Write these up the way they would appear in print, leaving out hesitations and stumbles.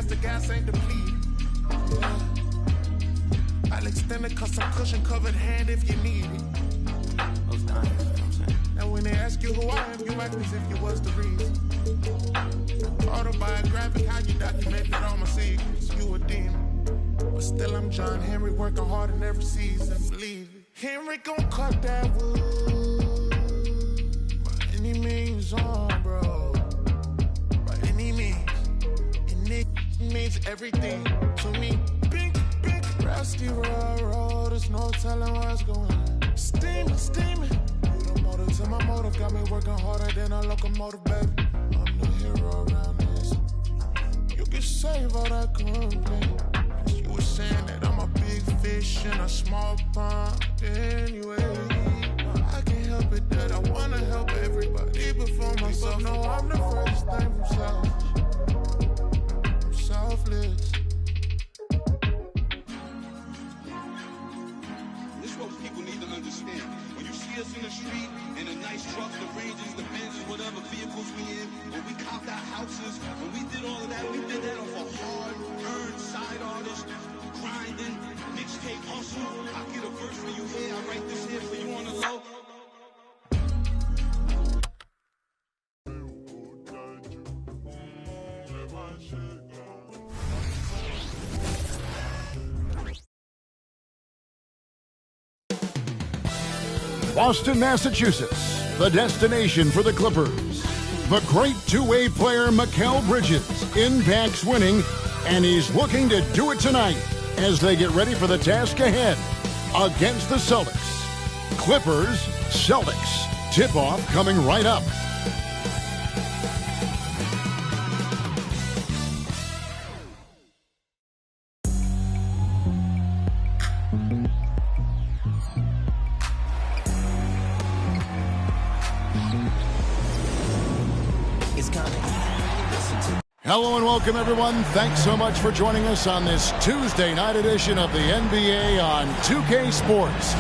guess the gas ain't depleted. Yeah. I'll extend a custom cushion covered hand if you need it. Those diamonds, you know what I'm saying? And when they ask you who I am, you act as if you was the reason. Autobiographic, how you documented all my secrets. You a demon. But still I'm John Henry, working hard in every season. Believe it. Henry gon' cut that wood. By any means on, bro. By any means. And it means everything to me. Pink, pink, rusty road. There's no telling what's going on. Steaming, steaming. You the motive to my motive. Got me working harder than a locomotive, baby. I'm the hero around this. You can save all that complaint. You were saying that I'm a big fish in a small pond. Anyway, I can't help it that I wanna help everybody before myself. No, I'm the first thing from selfish. I'm selfless. This is what people need to understand. When you see us in the street, in the nice trucks, the Rangers, the Benzes, whatever vehicles we in, when we copped our houses, when we did all of that, we did that off a hard-earned side artist, grinding, mixtape hustle. I get a verse for you here, I write this here for you on the low. Boston, Massachusetts, the destination for the Clippers. The great two-way player Mikal Bridges impacts winning, and he's looking to do it tonight as they get ready for the task ahead against the Celtics. Clippers, Celtics. Tip-off coming right up. Hello and welcome, everyone. Thanks so much for joining us on this Tuesday night edition of the NBA on 2K Sports.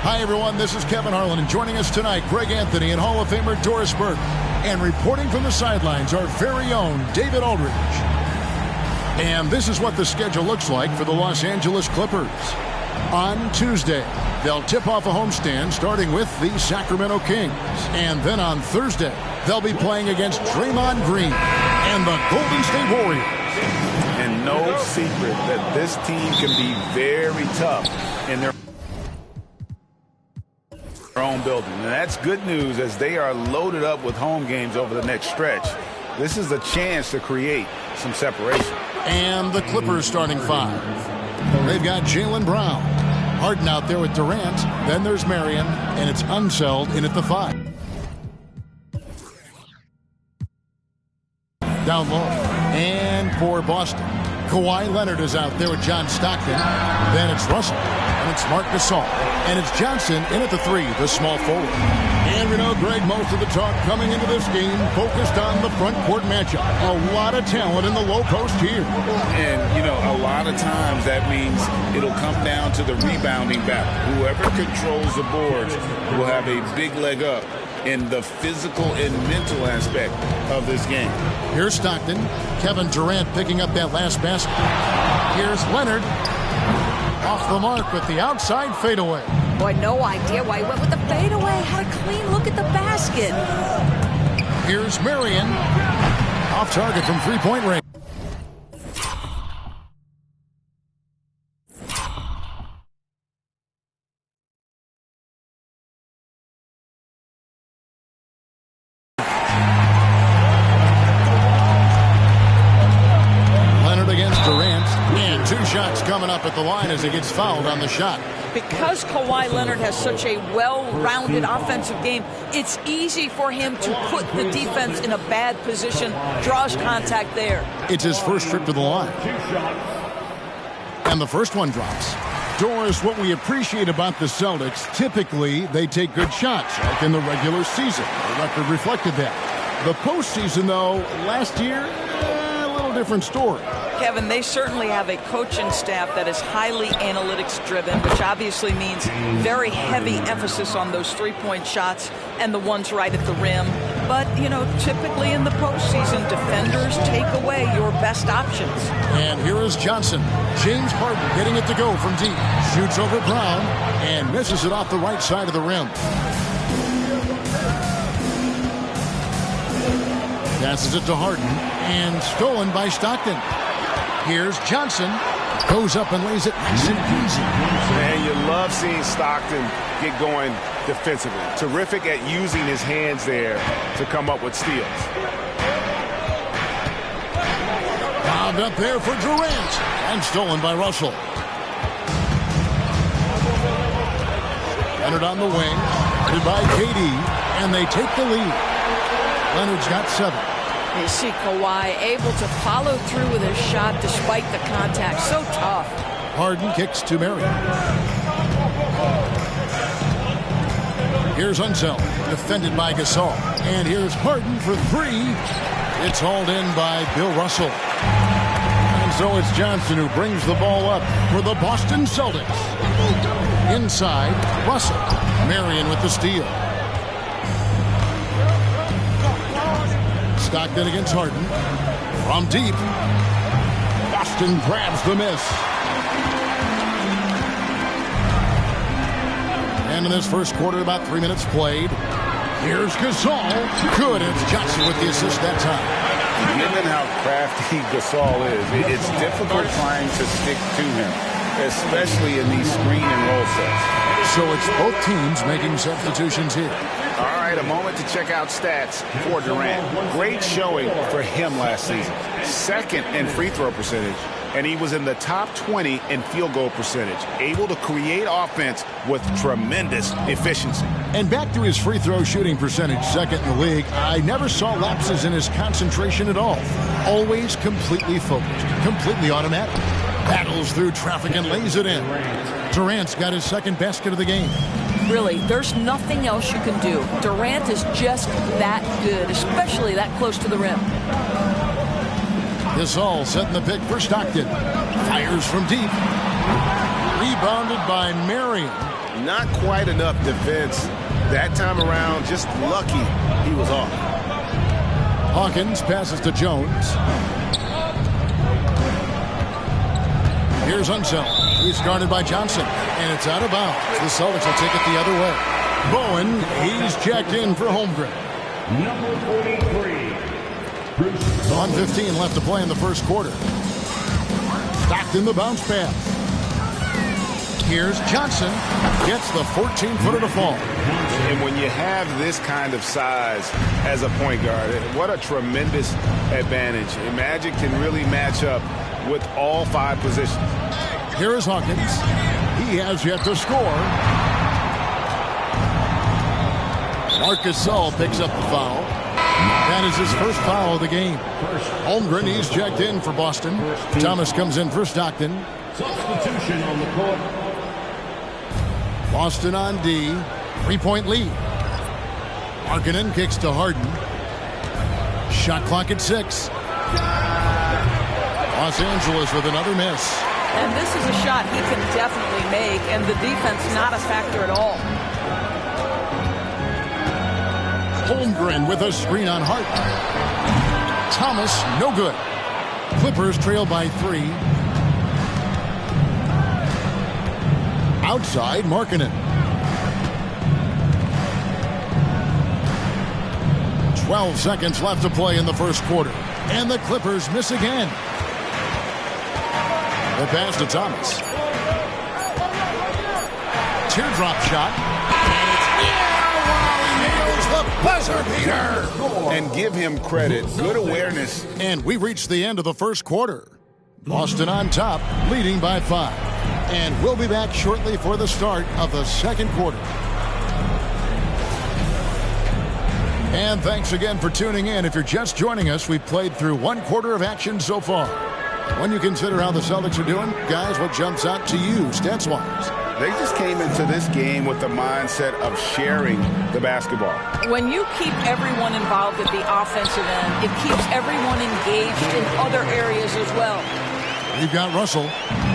Hi, everyone. This is Kevin Harlan, and joining us tonight, Greg Anthony and Hall of Famer Doris Burke. And reporting from the sidelines, our very own David Aldridge. And this is what the schedule looks like for the Los Angeles Clippers. On Tuesday, they'll tip off a homestand starting with the Sacramento Kings. And then on Thursday, they'll be playing against Draymond Green and the Golden State Warriors. And no secret that this team can be very tough in their own building. And that's good news as they are loaded up with home games over the next stretch. This is a chance to create some separation. And the Clippers starting five. They've got Jaylen Brown. Harden out there with Durant. Then there's Marion, and it's Unseld in at the 5. Down low. And for Boston, Kawhi Leonard is out there with John Stockton. Then it's Russell. And it's Marc Gasol. And it's Johnson in at the 3, the small forward. And we know, Greg, most of the talk coming into this game focused on the front court matchup. A lot of talent in the low post here. And, you know, a lot of times that means it'll come down to the rebounding battle. Whoever controls the boards will have a big leg up in the physical and mental aspect of this game. Here's Stockton. Kevin Durant picking up that last basket. Here's Leonard. Off the mark with the outside fadeaway. Boy, no idea why he went with the fadeaway. Had a clean look at the basket. Here's Marion. Off target from three-point range. Shots coming up at the line as he gets fouled on the shot. Because Kawhi Leonard has such a well-rounded offensive game, it's easy for him to put the defense in a bad position, draws contact there. It's his first trip to the line. And the first one drops. Doris, what we appreciate about the Celtics, typically they take good shots, like in the regular season. The record reflected that. The postseason, though, last year, a little different story. Kevin, they certainly have a coaching staff that is highly analytics-driven, which obviously means very heavy emphasis on those three-point shots and the ones right at the rim. But, typically in the postseason, defenders take away your best options. And here is Johnson. James Harden getting it to go from deep. Shoots over Brown and misses it off the right side of the rim. Passes it to Harden and stolen by Stockton. Here's Johnson. Goes up and lays it nice and easy. Man, you love seeing Stockton get going defensively. Terrific at using his hands there to come up with steals. Bobbed up there for Durant and stolen by Russell. Leonard on the wing, guarded by KD, and they take the lead. Leonard's got 7. You see Kawhi able to follow through with his shot despite the contact. So tough. Harden kicks to Marion. Here's Unseld, defended by Gasol. And here's Harden for 3. It's hauled in by Bill Russell. And so it's Johnson who brings the ball up for the Boston Celtics. Inside, Russell. Marion with the steal. Stockton against Harden. From deep. Boston grabs the miss. And in this first quarter, about 3 minutes played. Here's Gasol. Good. It's Johnson with the assist that time. Given how crafty Gasol is, it's difficult trying to stick to him, especially in these screen and roll sets. So it's both teams making substitutions here. All right, a moment to check out stats for Durant. Great showing for him last season. 2nd in free throw percentage, and he was in the top 20 in field goal percentage. Able to create offense with tremendous efficiency. And back to his free throw shooting percentage, 2nd in the league. I never saw lapses in his concentration at all. Always completely focused, completely automatic. Battles through traffic and lays it in. Durant's got his 2nd basket of the game. Really, there's nothing else you can do. Durant is just that good, especially that close to the rim. Gasol setting the pick for Stockton. Fires from deep. Rebounded by Marion. Not quite enough defense that time around. Just lucky he was off. Hawkins passes to Jones. Here's Unseld. He's guarded by Johnson, and it's out of bounds. The Celtics will take it the other way. Bowen, he's jacked in for Holmgren. Number 43. 1:15 left to play in the first quarter. Stockton the bounce pass. Here's Johnson. Gets the 14-footer to fall. And when you have this kind of size as a point guard, what a tremendous advantage. Magic can really match up with all 5 positions. Here is Hawkins. He has yet to score. Marcus Gasol picks up the foul. That is his first foul of the game. Holmgren, he's checked in for Boston. Thomas comes in for Stockton. Substitution on the court. Boston on D. 3-point lead. Markkanen kicks to Harden. Shot clock at 6. Los Angeles with another miss. And this is a shot he can definitely make, and the defense not a factor at all. Holmgren with a screen on Hart. Thomas, no good. Clippers trail by 3. Outside, Markkanen. 12 seconds left to play in the first quarter. And the Clippers miss again. The pass to Thomas. Teardrop shot. Buzzer beater. And give him credit. Good awareness. And we reached the end of the first quarter. Boston on top, leading by 5. And we'll be back shortly for the start of the second quarter. And thanks again for tuning in. If you're just joining us, we've played through 1 quarter of action so far. When you consider how the Celtics are doing, guys, what jumps out to you stats-wise? They just came into this game with the mindset of sharing the basketball. When you keep everyone involved at the offensive end, it keeps everyone engaged in other areas as well. We've got Russell,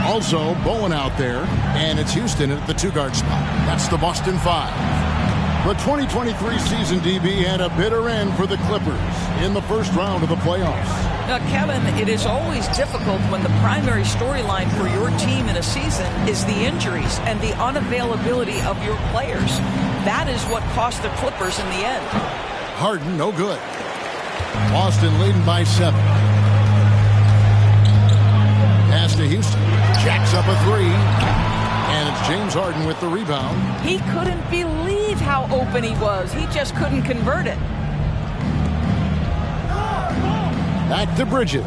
also Bowen out there, and it's Houston at the 2-guard spot. That's the Boston 5. The 2023 season, DB, had a bitter end for the Clippers in the first round of the playoffs. Now, Kevin, it is always difficult when the primary storyline for your team in a season is the injuries and the unavailability of your players. That is what cost the Clippers in the end. Harden, no good. Boston leading by 7. Pass to Houston. Jacks up a 3. And it's James Harden with the rebound. He couldn't believe how open he was. He just couldn't convert it. Back to Bridges.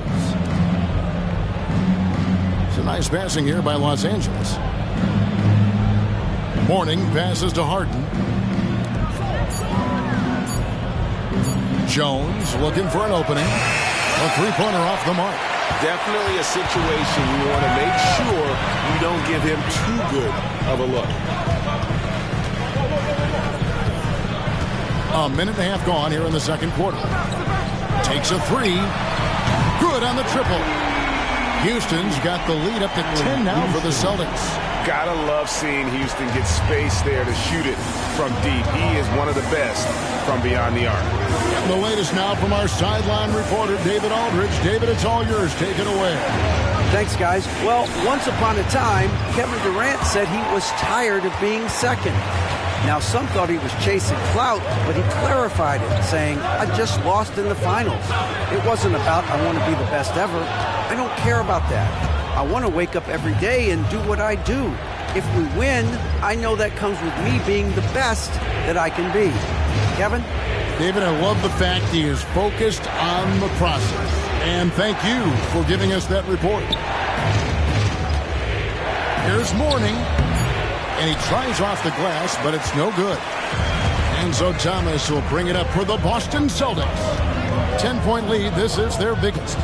It's a nice passing here by Los Angeles. Mourning passes to Harden. Jones looking for an opening. A three-pointer off the mark. Definitely a situation you want to make sure you don't give him too good of a look. A minute and a half gone here in the second quarter. Takes a 3. Good on the triple. Houston's got the lead up to 10 now for the Celtics. Gotta love seeing Houston get space there to shoot it from deep. He is one of the best from beyond the arc. The latest now from our sideline reporter, David Aldridge. David, it's all yours. Take it away. Thanks, guys. Well, once upon a time, Kevin Durant said he was tired of being second. Now, some thought he was chasing clout, but he clarified it, saying, I just lost in the finals. It wasn't about I want to be the best ever. I don't care about that. I want to wake up every day and do what I do. If we win, I know that comes with me being the best that I can be. Kevin? David, I love the fact he is focused on the process. And thank you for giving us that report. Here's Mourning. And he tries off the glass, but it's no good. And so Thomas will bring it up for the Boston Celtics. 10-point lead. This is their biggest.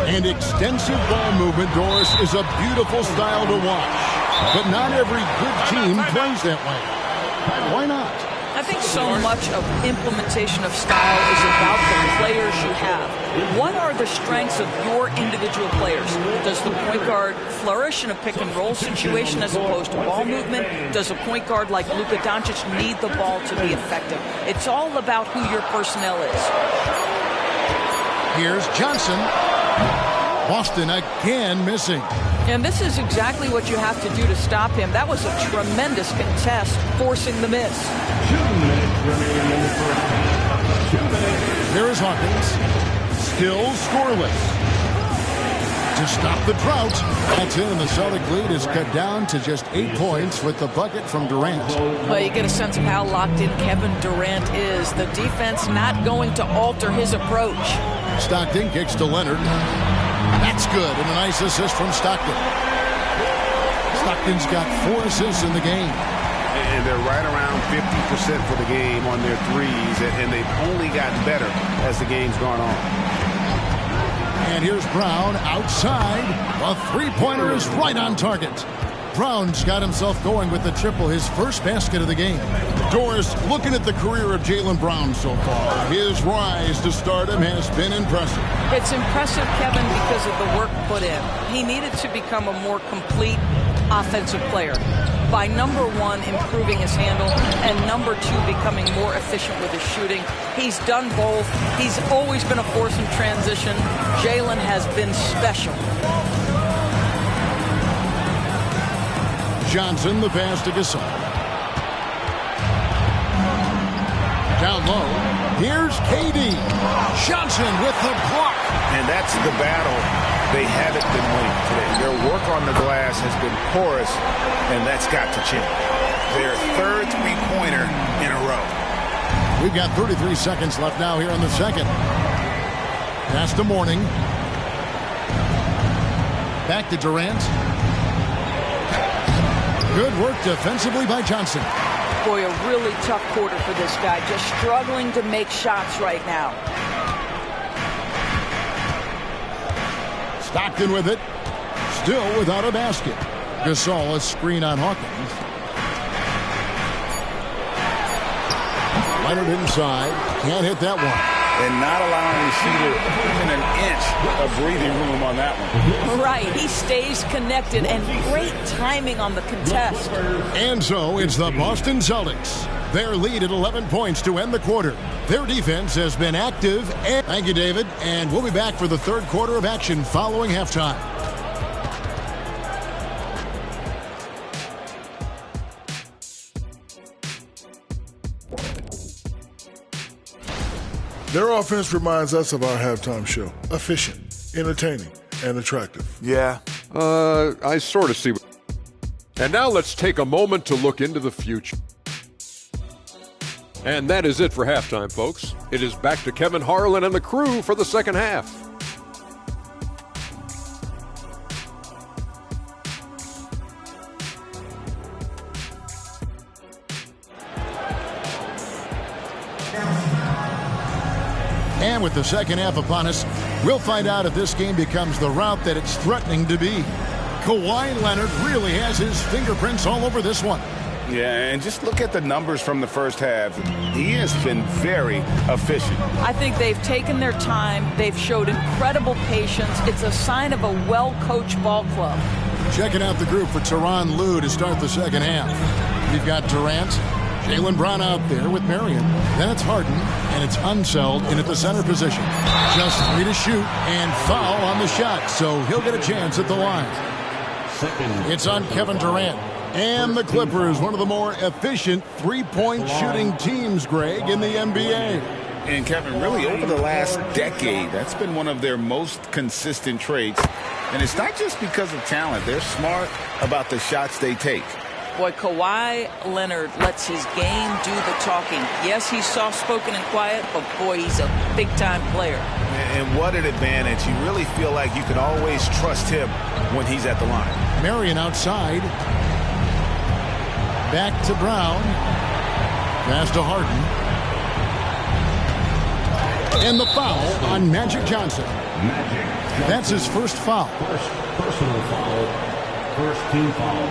And extensive ball movement, Doris, is a beautiful style to watch. But not every good team plays that way. Why not? I think so much of implementation of style is about the players you have. What are the strengths of your individual players? Does the point guard flourish in a pick-and-roll situation as opposed to ball movement? Does a point guard like Luka Doncic need the ball to be effective? It's all about who your personnel is. Here's Johnson. Boston again missing. And this is exactly what you have to do to stop him. That was a tremendous contest, forcing the miss. 2 minutes remaining in the first half. 2 minutes. Here is Hawkins. Still scoreless. To stop the drought. That's it, and the Celtic lead is cut down to just 8 points with the bucket from Durant. Well, you get a sense of how locked in Kevin Durant is. The defense not going to alter his approach. Stockton kicks to Leonard. That's good, and a nice assist from Stockton. Stockton's got 4 assists in the game. And they're right around 50% for the game on their threes, and they've only gotten better as the game's gone on. And here's Brown outside. A three-pointer is right on target. Brown's got himself going with the triple, his first basket of the game. Doris, looking at the career of Jaylen Brown so far, his rise to stardom has been impressive. It's impressive, Kevin, because of the work put in. He needed to become a more complete offensive player by, number 1, improving his handle, and number 2, becoming more efficient with his shooting. He's done both. He's always been a force in transition. Jaylen has been special. Johnson, the pass to Gasol. Down low. Here's KD. Johnson with the block. And that's the battle they haven't been winning today. Their work on the glass has been porous, and that's got to change. Their third three-pointer in a row. We've got 33 seconds left now here in the second. Pass to Mourning. Back to Durant. Good work defensively by Johnson. Boy, a really tough quarter for this guy. Just struggling to make shots right now. Stockton with it. Still without a basket. Gasol, a screen on Hawkins. Leonard inside. Can't hit that one. and not allowing the shooter even an inch of breathing room on that one. Right. He stays connected, and great timing on the contest. And so it's the Boston Celtics. Their lead at 11 points to end the quarter. Their defense has been active. Thank you, David. And we'll be back for the third quarter of action following halftime. Their offense reminds us of our halftime show. Efficient, entertaining, and attractive. Yeah. I sort of see. And now let's take a moment to look into the future. And that is it for halftime, folks. It is back to Kevin Harlan and the crew for the second half. And with the second half upon us, we'll find out if this game becomes the route that it's threatening to be. Kawhi Leonard really has his fingerprints all over this one. Yeah, and just look at the numbers from the first half. He has been very efficient. I think they've taken their time. They've showed incredible patience. It's a sign of a well-coached ball club. Checking out the group for Tyronn Lue to start the second half. We've got Durant, Jaylen Brown out there with Marion. Then it's Harden, and it's Unseld in at the center position. Just 3 to shoot, and foul on the shot, so he'll get a chance at the line. It's on Kevin Durant. And the Clippers, one of the more efficient three-point shooting teams, Greg, in the NBA. And Kevin, really over the last decade, that's been one of their most consistent traits. And it's not just because of talent. They're smart about the shots they take. Boy, Kawhi Leonard lets his game do the talking. Yes, he's soft-spoken and quiet, but boy, he's a big-time player. And what an advantage. You really feel like you can always trust him when he's at the line. Marion outside. Back to Brown. Pass to Harden. And the foul on Magic Johnson. That's his first foul. First personal foul. First team foul.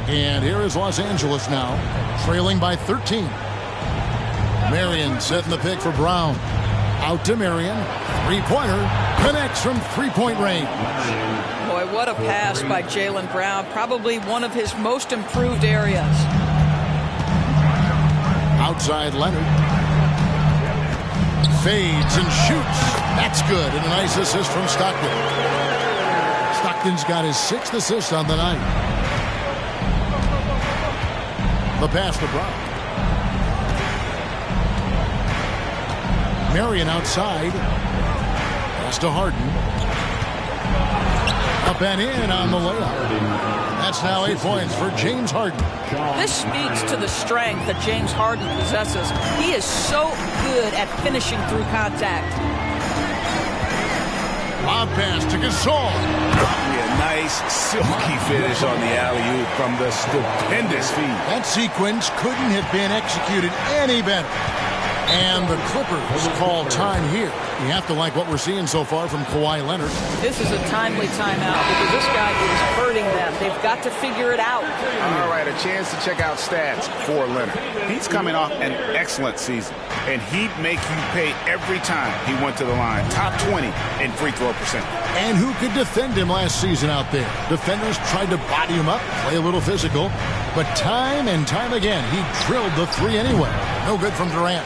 And here is Los Angeles now, trailing by 13. Marion setting the pick for Brown. Out to Marion. Three-pointer. Connects from three-point range. Boy, what a pass by Jaylen Brown. Probably one of his most improved areas. Outside Leonard. Fades and shoots. That's good. And a nice assist from Stockton. Stockton's got his 6th assist on the night. The pass to Brown. Marion outside. Pass to Harden. Up and in on the layup. That's now 8 points for James Harden. This speaks to the strength that James Harden possesses. He is so good at finishing through contact. Lob pass to Gasol. Yeah, nice silky finish on the alley-oop from the stupendous feed. That sequence couldn't have been executed any better. And the Clippers call time here. You have to like what we're seeing so far from Kawhi Leonard. This is a timely timeout because this guy is hurting them. They've got to figure it out. All right, a chance to check out stats for Leonard. He's coming off an excellent season, and he'd make you pay every time he went to the line. Top 20 in free throw percent. And who could defend him last season out there? Defenders tried to body him up, play a little physical, but time and time again, he drilled the three anyway. No good from Durant.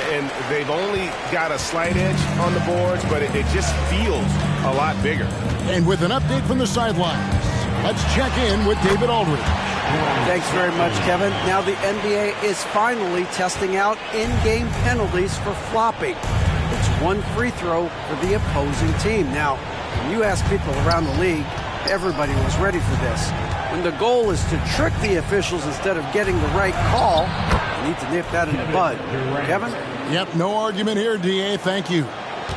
And they've only got a slight edge on the boards, but it just feels a lot bigger. And with an update from the sidelines, let's check in with David Aldridge. Thanks very much, Kevin. Now the NBA is finally testing out in-game penalties for flopping. It's one free throw for the opposing team. Now, when you ask people around the league, everybody was ready for this. When the goal is to trick the officials instead of getting the right call, you need to nip that in the bud. Kevin? Yep, no argument here, D.A. Thank you.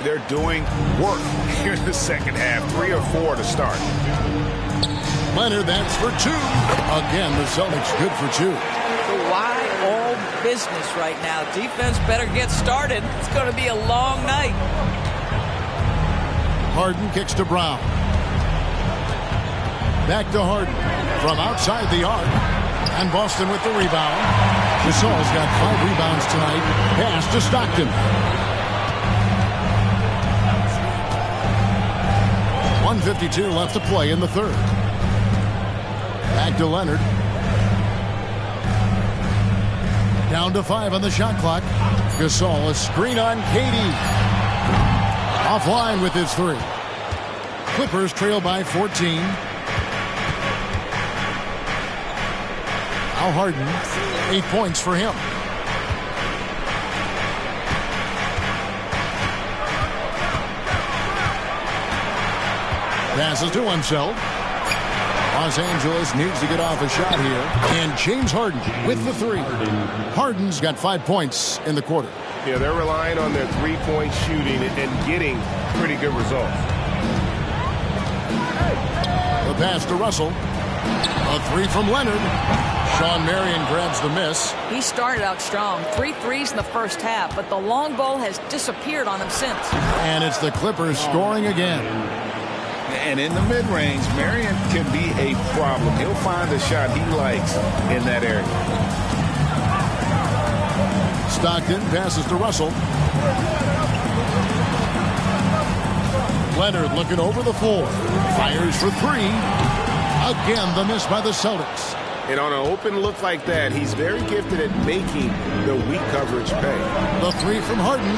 They're doing work here in the second half. 3 or 4 to start. Leonard, that's for 2. Again, the Celtics good for 2. Kawhi all business right now. Defense better get started. It's going to be a long night. Harden kicks to Brown. Back to Harden from outside the arc. And Boston with the rebound. Gasol's got 5 rebounds tonight. Pass to Stockton. 1:52 left to play in the third. Back to Leonard. Down to 5 on the shot clock. Gasol, a screen on Katie. Offline with his 3. Clippers trail by 14. Al Harden, 8 points for him. Passes to himself. Los Angeles needs to get off a shot here. And James Harden with the 3. Harden's got 5 points in the quarter. Yeah, they're relying on their three-point shooting and getting pretty good results. The pass to Russell. A 3 from Leonard. Sean Marion grabs the miss. He started out strong. 3 threes in the first half, but the long ball has disappeared on him since. And it's the Clippers scoring again. And in the mid-range, Marion can be a problem. He'll find the shot he likes in that area. Stockton passes to Russell. Leonard looking over the floor. Fires for 3. Again, the miss by the Celtics. And on an open look like that, he's very gifted at making the weak coverage pay. The 3 from Harden.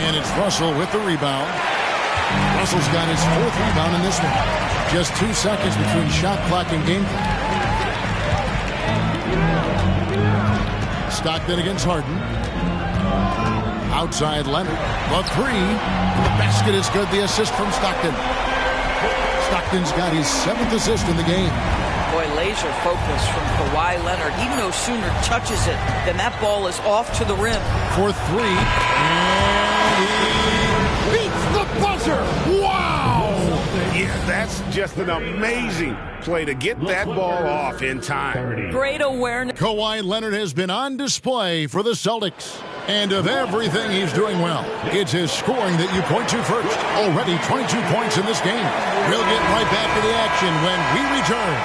And it's Russell with the rebound. Russell's got his 4th rebound in this one. Just 2 seconds between shot clock and game clock. Stockton against Harden. Outside Leonard. The 3. The basket is good. The assist from Stockton. Stockton's got his 7th assist in the game. Boy, laser focus from Kawhi Leonard. He no sooner touches it than that ball is off to the rim. For 3. And he beats the buzzer. Wow! Yeah, that's just an amazing play to get that ball off in time. Great awareness. Kawhi Leonard has been on display for the Celtics. And of everything he's doing well, it's his scoring that you point to first. Already 22 points in this game. We'll get right back to the action when we return.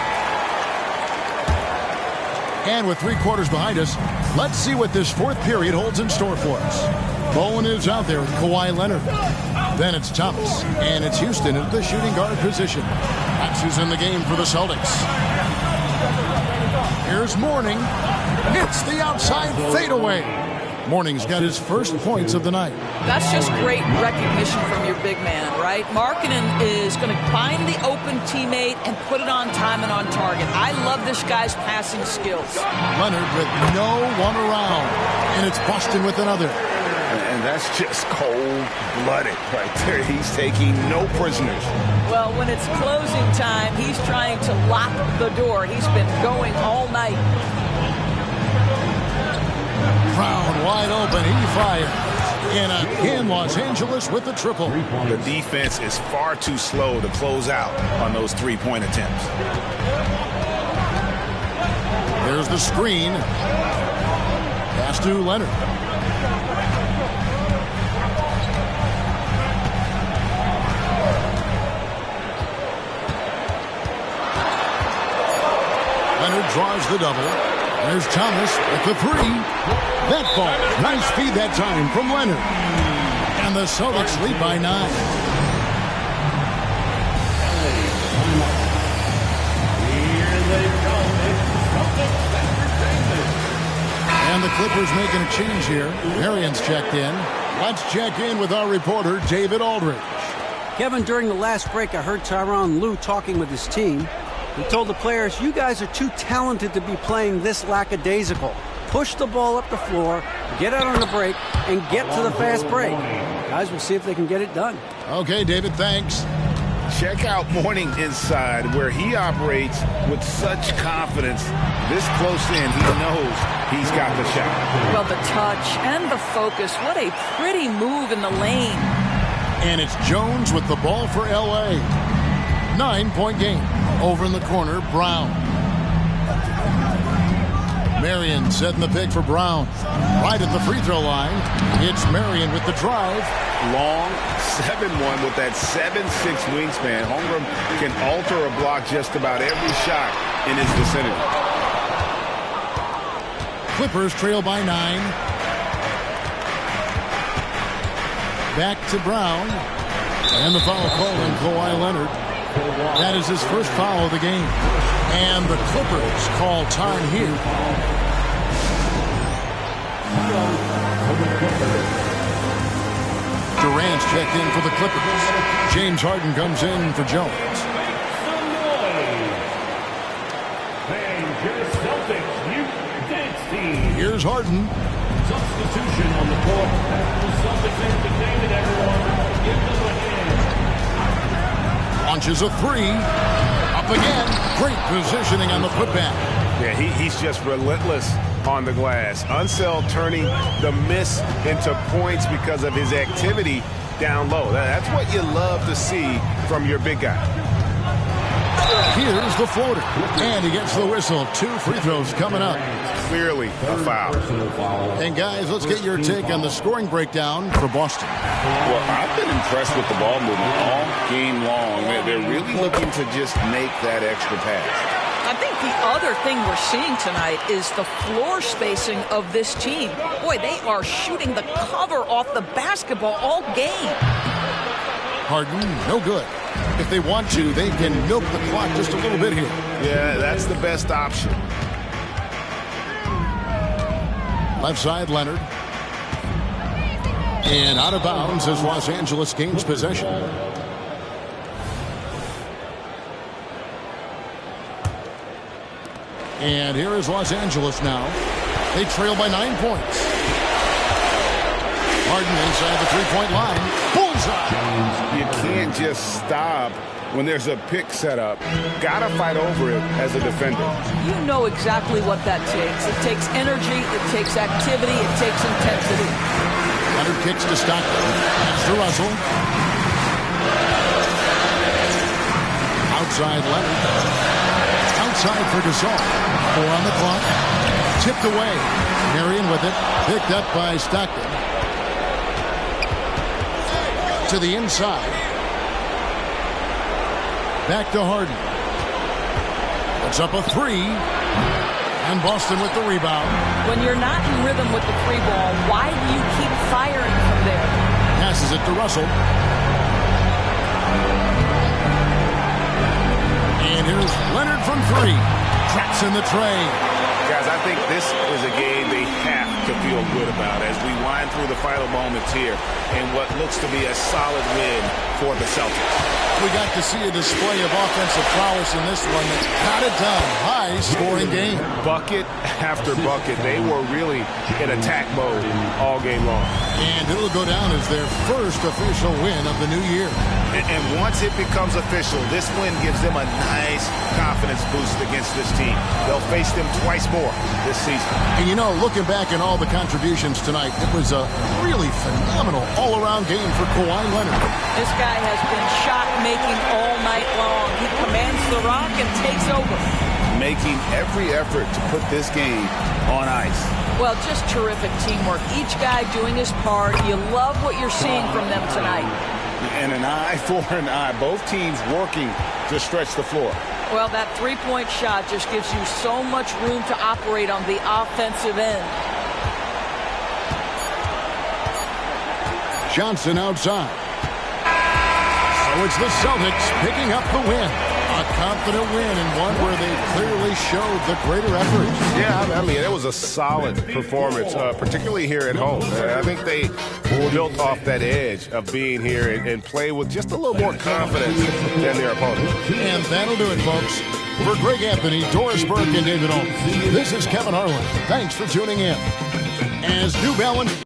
And with 3 quarters behind us, let's see what this 4th period holds in store for us. Bowen is out there with Kawhi Leonard. Then it's Thomas. And it's Houston at the shooting guard position. That's who's in the game for the Celtics. Here's Mourning. It's the outside fadeaway. Mourning's got his first points of the night. That's just great recognition from your big man, right? Markkanen is going to find the open teammate and put it on time and on target. I love this guy's passing skills. Leonard with no one around. And it's Boston with another. And that's just cold-blooded right there. He's taking no prisoners. Well, when it's closing time, he's trying to lock the door. He's been going all night. Brown wide open. He fires. And again, Los Angeles with the triple. The defense is far too slow to close out on those 3-point attempts. There's the screen. Pass to Leonard. Leonard draws the double. There's Thomas with the 3. That ball. Nice feed that time from Leonard. And the Celtics lead by 9. And the Clippers making a change here. Marion's checked in. Let's check in with our reporter, David Aldridge. Kevin, during the last break, I heard Tyronn Lue talking with his team. He told the players, you guys are too talented to be playing this lackadaisical. Push the ball up the floor, get out on the break, and get to the fast break. Guys, we'll see if they can get it done. Okay, David, thanks. Check out Mourning inside, where he operates with such confidence. This close in, he knows he's got the shot. Well, the touch and the focus. What a pretty move in the lane. And it's Jones with the ball for L.A. 9-point game. Over in the corner, Brown. Marion setting the pick for Brown. Right at the free throw line. It's Marion with the drive. Long 7-1 with that 7'6" wingspan. Holmgren can alter a block just about every shot in his vicinity. Clippers trail by 9. Back to Brown. And the foul call on Kawhi Leonard. That is his first foul of the game. And the Clippers call time here. Durant's checked in for the Clippers. James Harden comes in for Jones. Here's Harden. Substitution on the court. The Celtics entertainment, everyone. Give them a hand. Launches a three. Up again. Great positioning on the putback. Yeah, he's just relentless on the glass. Unseld turning the miss into points because of his activity down low. That's what you love to see from your big guy. Here's the floater. And he gets the whistle. 2 free throws coming up. Clearly a foul. And guys, let's get your take on the scoring breakdown for Boston. Well, I've been impressed with the ball movement all game long. They're really looking to just make that extra pass. I think the other thing we're seeing tonight is the floor spacing of this team. Boy, they are shooting the cover off the basketball all game. Harden, no good. If they want to, they can milk the clock just a little bit here. Yeah, that's the best option. Left side, Leonard. And out of bounds as Los Angeles gains possession. And here is Los Angeles now. They trail by 9 points. Harden inside the three-point line. Bullseye! You can't just stop when there's a pick set up. Gotta fight over it as a defender. You know exactly what that takes. It takes energy, it takes activity, it takes intensity. Leonard kicks to Stockton. That's to Russell. Outside Leonard. Outside for Gasol. 4 on the clock. Tipped away. Marion with it. Picked up by Stockton. To the inside. Back to Harden. Puts up a three. And Boston with the rebound. When you're not in rhythm with the free ball, why do you keep firing from there? Passes it to Russell. And here's Leonard from 3. Traps in the tray. Guys, I think this is a game they have to feel good about as we wind through the final moments here in what looks to be a solid win for the Celtics. We got to see a display of offensive prowess in this one that got it done. High-scoring game. Bucket after bucket. They were really in attack mode all game long. And it'll go down as their first official win of the new year. And once it becomes official, this win gives them a nice confidence boost against this team. They'll face them twice more this season. And you know, looking back at all the contributions tonight, it was a really phenomenal all-around game for Kawhi Leonard. This guy has been shot-making all night long. He commands the rock and takes over. Making every effort to put this game on ice. Well, just terrific teamwork. Each guy doing his part. You love what you're seeing from them tonight. And an eye for an eye. Both teams working to stretch the floor. Well, that three-point shot just gives you so much room to operate on the offensive end. Johnson outside. So it's the Celtics picking up the win. A confident win and one where they clearly showed the greater effort. Yeah, I mean, it was a solid performance, particularly here at home. I think they built off that edge of being here and play with just a little more confidence than their opponent. And that'll do it, folks. For Greg Anthony, Doris Burke, and David Olin, this is Kevin Harlan. Thanks for tuning in. As New Balance...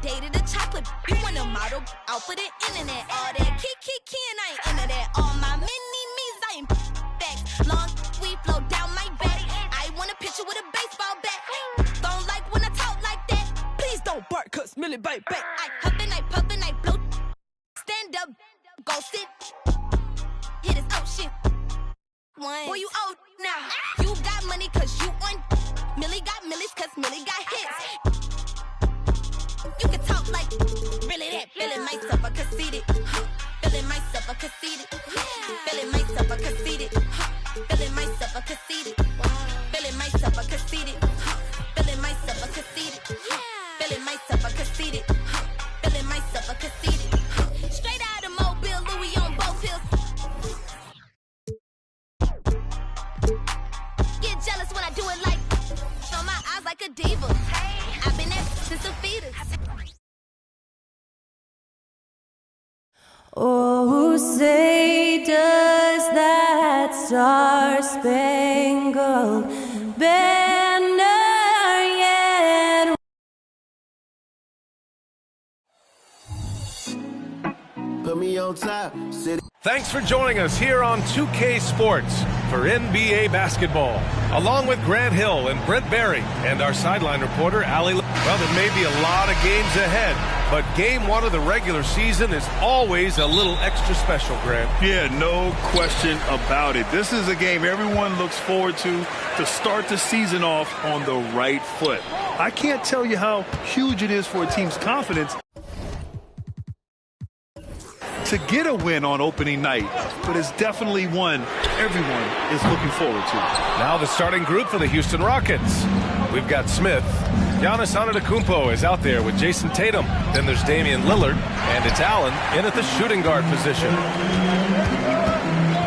dated a chocolate. You want a model out for the internet. All that kiki and I ain't into that. All my mini-me's, I ain't back. Long we flow down my back. I want a picture with a baseball bat. Don't like when I talk like that. Please don't bark, cause Millie bite back. I huff and I puff and I blow. Stand up, go sit. Hit this shit. Boy, you old now. You got money cause you on. Millie got millies cause Millie got hits. You can talk like really that. Feeling myself a conceited. Feeling myself a conceited. Feeling myself a conceited. Feeling myself a conceited. Feeling myself a conceited. Feeling myself a conceited. Feeling myself a conceited. Feeling myself a conceited. Straight out of Mobile, Louis on both hills. Get jealous when I do it like on my eyes like a diva. I've been there since a fetus. Oh, say does that star-spangled banner yet? Put me on top, city. Thanks for joining us here on 2K Sports for NBA basketball, along with Grant Hill and Brent Barry and our sideline reporter, Allie. Well, there may be a lot of games ahead, but game one of the regular season is always a little extra special, Grant. Yeah, no question about it. This is a game everyone looks forward to start the season off on the right foot. I can't tell you how huge it is for a team's confidence to get a win on opening night, but it's definitely one everyone is looking forward to. Now the starting group for the Houston Rockets. We've got Smith. Giannis Antetokounmpo is out there with Jason Tatum. Then there's Damian Lillard, and it's Allen in at the shooting guard position.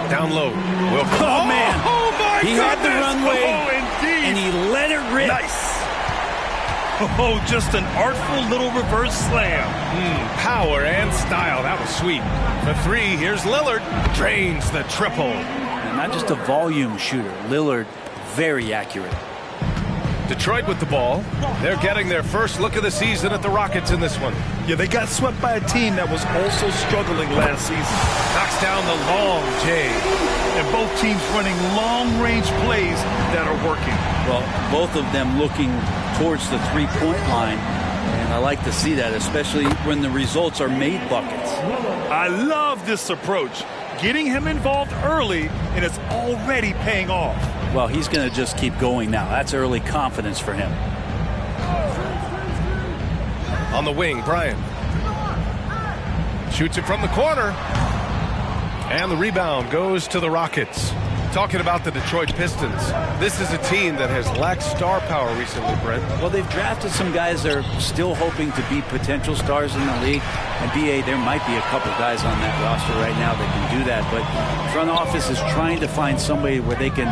Down low. Oh, man. Oh, my He goodness. had the runway, indeed. and he let it rip. Nice. Oh, just an artful little reverse slam. Power and style. That was sweet. For three, here's Lillard. Drains the triple. And not just a volume shooter. Lillard, very accurate. Detroit with the ball. They're getting their first look of the season at the Rockets in this one. Yeah, they got swept by a team that was also struggling last season. Knocks down the long J. And both teams running long-range plays that are working. Well, both of them looking towards the three-point line. And I like to see that, especially when the results are made buckets. I love this approach. Getting him involved early, and it's already paying off. Well, he's going to just keep going now. That's early confidence for him. On the wing, Bryant. Shoots it from the corner. And the rebound goes to the Rockets. Talking about the Detroit Pistons, this is a team that has lacked star power recently, Brent. Well, they've drafted some guys that are still hoping to be potential stars in the league. And BA, there might be a couple guys on that roster right now that can do that. But front office is trying to find somebody where they can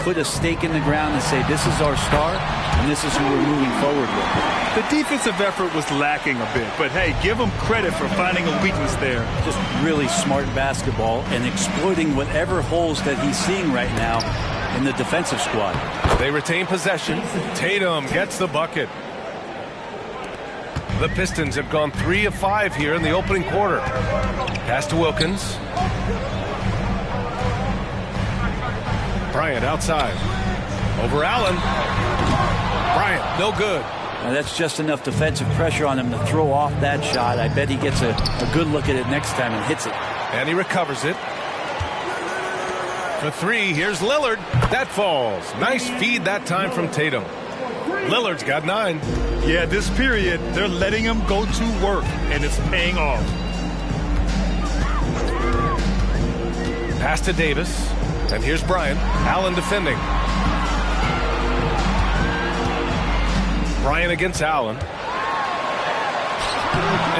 put a stake in the ground and say, this is our star, and this is who we're moving forward with. The defensive effort was lacking a bit, but hey, give them credit for finding a weakness there. Just really smart basketball and exploiting whatever holes that he's seeing right now in the defensive squad. They retain possession. Tatum gets the bucket. The Pistons have gone 3 of 5 here in the opening quarter. Pass to Wilkins. Bryant outside. Over Allen. Bryant, no good. Now that's just enough defensive pressure on him to throw off that shot. I bet he gets a good look at it next time and hits it. And he recovers it. For three, here's Lillard. That falls. Nice feed that time from Tatum. Lillard's got 9. Yeah, this period, they're letting him go to work, and it's paying off. Pass to Davis. And here's Bryant. Allen defending. Bryant against Allen.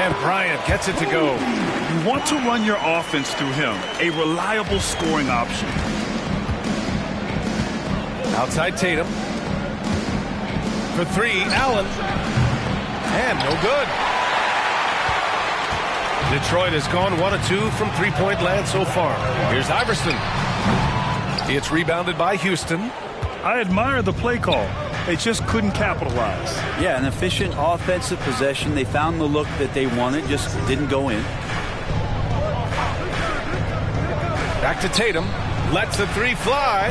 And Bryant gets it to go. You want to run your offense through him, a reliable scoring option. Outside Tatum. For three, Allen. And no good. Detroit has gone 1 of 2 from three-point land so far. Here's Iverson. It's rebounded by Houston. I admire the play call. They just couldn't capitalize. Yeah, an efficient offensive possession. They found the look that they wanted, just didn't go in. Back to Tatum. Lets the three fly.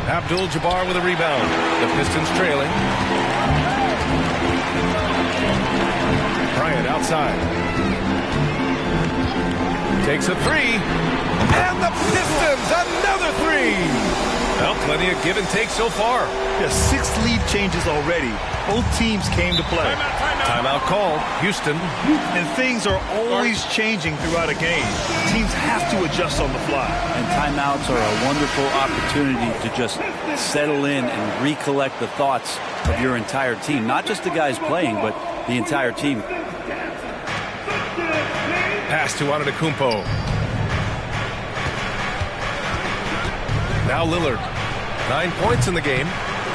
Abdul-Jabbar with a rebound. The Pistons trailing. Bryant outside. Takes a three. And the Pistons, another three. Well, plenty of give and take so far. Yeah, 6 lead changes already. Both teams came to play. Timeout called. Houston. And things are always changing throughout a game. Teams have to adjust on the fly. And timeouts are a wonderful opportunity to just settle in and recollect the thoughts of your entire team. Not just the guys playing, but the entire team. Pass to Antetokounmpo. Now Lillard. 9 points in the game.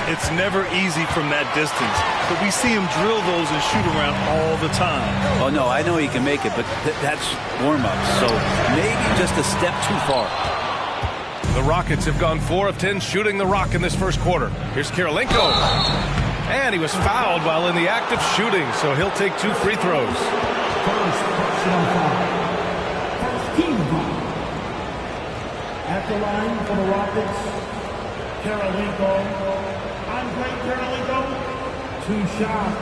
It's never easy from that distance, but we see him drill those and shoot around all the time. Oh, no, I know he can make it, but that's warm-up, so maybe just a step too far. The Rockets have gone 4 of 10 shooting the rock in this first quarter. Here's Kirilenko. And he was fouled while in the act of shooting, so he'll take 2 free throws. At the line for the Rockets, Kirilenko. Andre Kirilenko, 2 shots.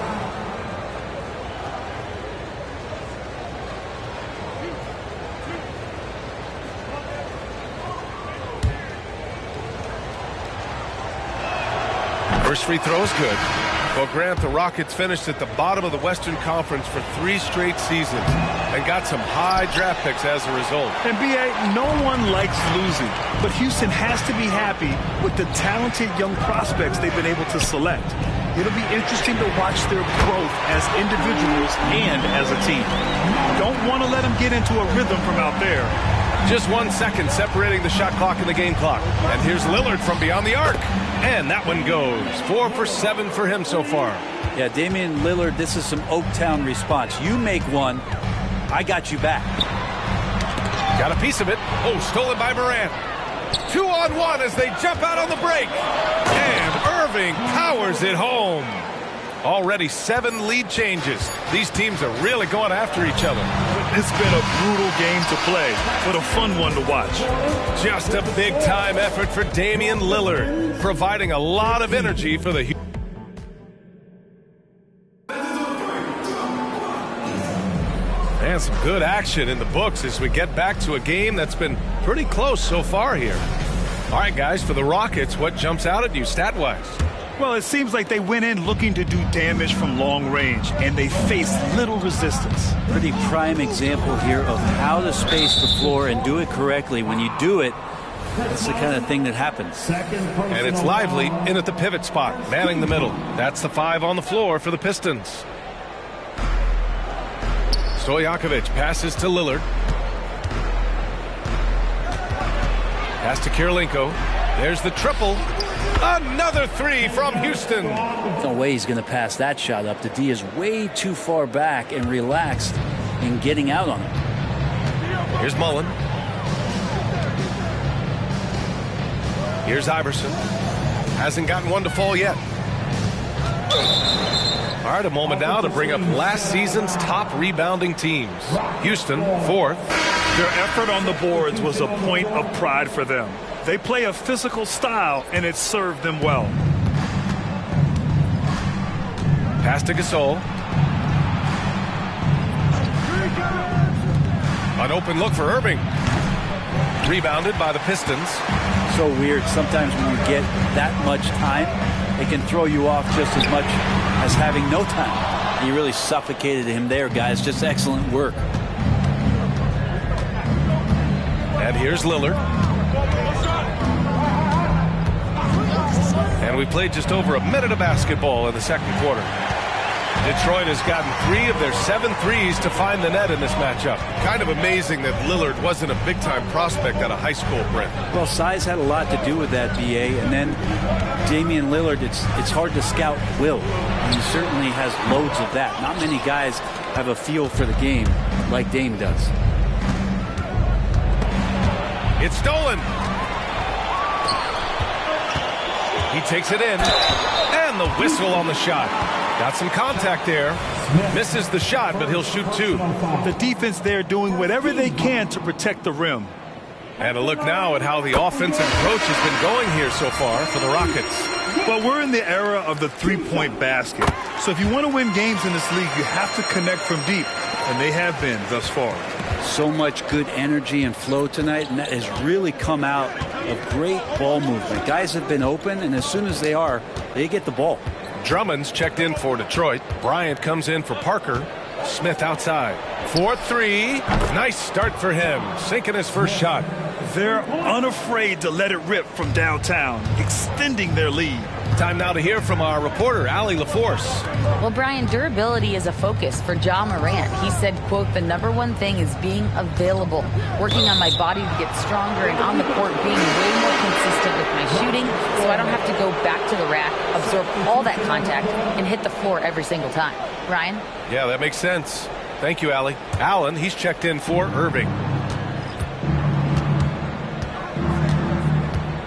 First free throw is good. Well, Grant, the Rockets finished at the bottom of the Western Conference for 3 straight seasons and got some high draft picks as a result. And B.A., no one likes losing, but Houston has to be happy with the talented young prospects they've been able to select. It'll be interesting to watch their growth as individuals and as a team. Don't want to let them get into a rhythm from out there. Just 1 second separating the shot clock and the game clock. And here's Lillard from beyond the arc. And that one goes. 4 for 7 for him so far. Yeah, Damian Lillard, this is some Oaktown response. You make one, I got you back. Got a piece of it. Oh, stolen by Morant. 2-on-1 as they jump out on the break. And Irving powers it home. Already 7 lead changes. These teams are really going after each other. It's been a brutal game to play, but a fun one to watch. Just a big-time effort for Damian Lillard, providing a lot of energy for the and some good action in the books as we get back to a game that's been pretty close so far here. All right, guys, for the Rockets, what jumps out at you stat-wise? Well, it seems like they went in looking to do damage from long range, and they faced little resistance. Pretty prime example here of how to space the floor and do it correctly. When you do it, that's the kind of thing that happens. And it's Lively in at the pivot spot, manning the middle. That's the 5 on the floor for the Pistons. Stojakovic passes to Lillard. Pass to Kirilenko. There's the triple. Another 3 from Houston. No way he's going to pass that shot up. The D is way too far back and relaxed in getting out on it. Here's Mullen. Here's Iverson. Hasn't gotten one to fall yet. All right, a moment now to bring up last season's top rebounding teams. Houston, 4th. Their effort on the boards was a point of pride for them. They play a physical style, and it served them well. Pass to Gasol. An open look for Irving. Rebounded by the Pistons. So weird. Sometimes when you get that much time, it can throw you off just as much as having no time. And you really suffocated him there, guys. Just excellent work. And here's Lillard. And we played just over a minute of basketball in the second quarter. Detroit has gotten 3 of their 7 threes to find the net in this matchup. Kind of amazing that Lillard wasn't a big-time prospect out of high school, Brent. Well, size had a lot to do with that, B.A. And then Damian Lillard, it's hard to scout will. And he certainly has loads of that. Not many guys have a feel for the game like Dame does. It's stolen. He takes it in. And the whistle on the shot. Got some contact there. Misses the shot, but he'll shoot 2. The defense there doing whatever they can to protect the rim. And a look now at how the offensive approach has been going here so far for the Rockets. Well, we're in the era of the three-point basket. So if you want to win games in this league, you have to connect from deep. And they have been thus far. So much good energy and flow tonight, and that has really come out of great ball movement. Guys have been open, and as soon as they are, they get the ball. Drummond's checked in for Detroit. Bryant comes in for Parker. Smith outside. 4-3. Nice start for him. Sinking his first shot. They're unafraid to let it rip from downtown, extending their lead. Time now to hear from our reporter, Allie LaForce. Well, Brian, durability is a focus for Ja Morant. He said, quote, "The #1 thing is being available, working on my body to get stronger, and on the court being way more consistent with my shooting, so I don't have to go back to the rack, absorb all that contact, and hit the floor every single time." Brian? Yeah, that makes sense. Thank you, Allie. Allen, he's checked in for Irving.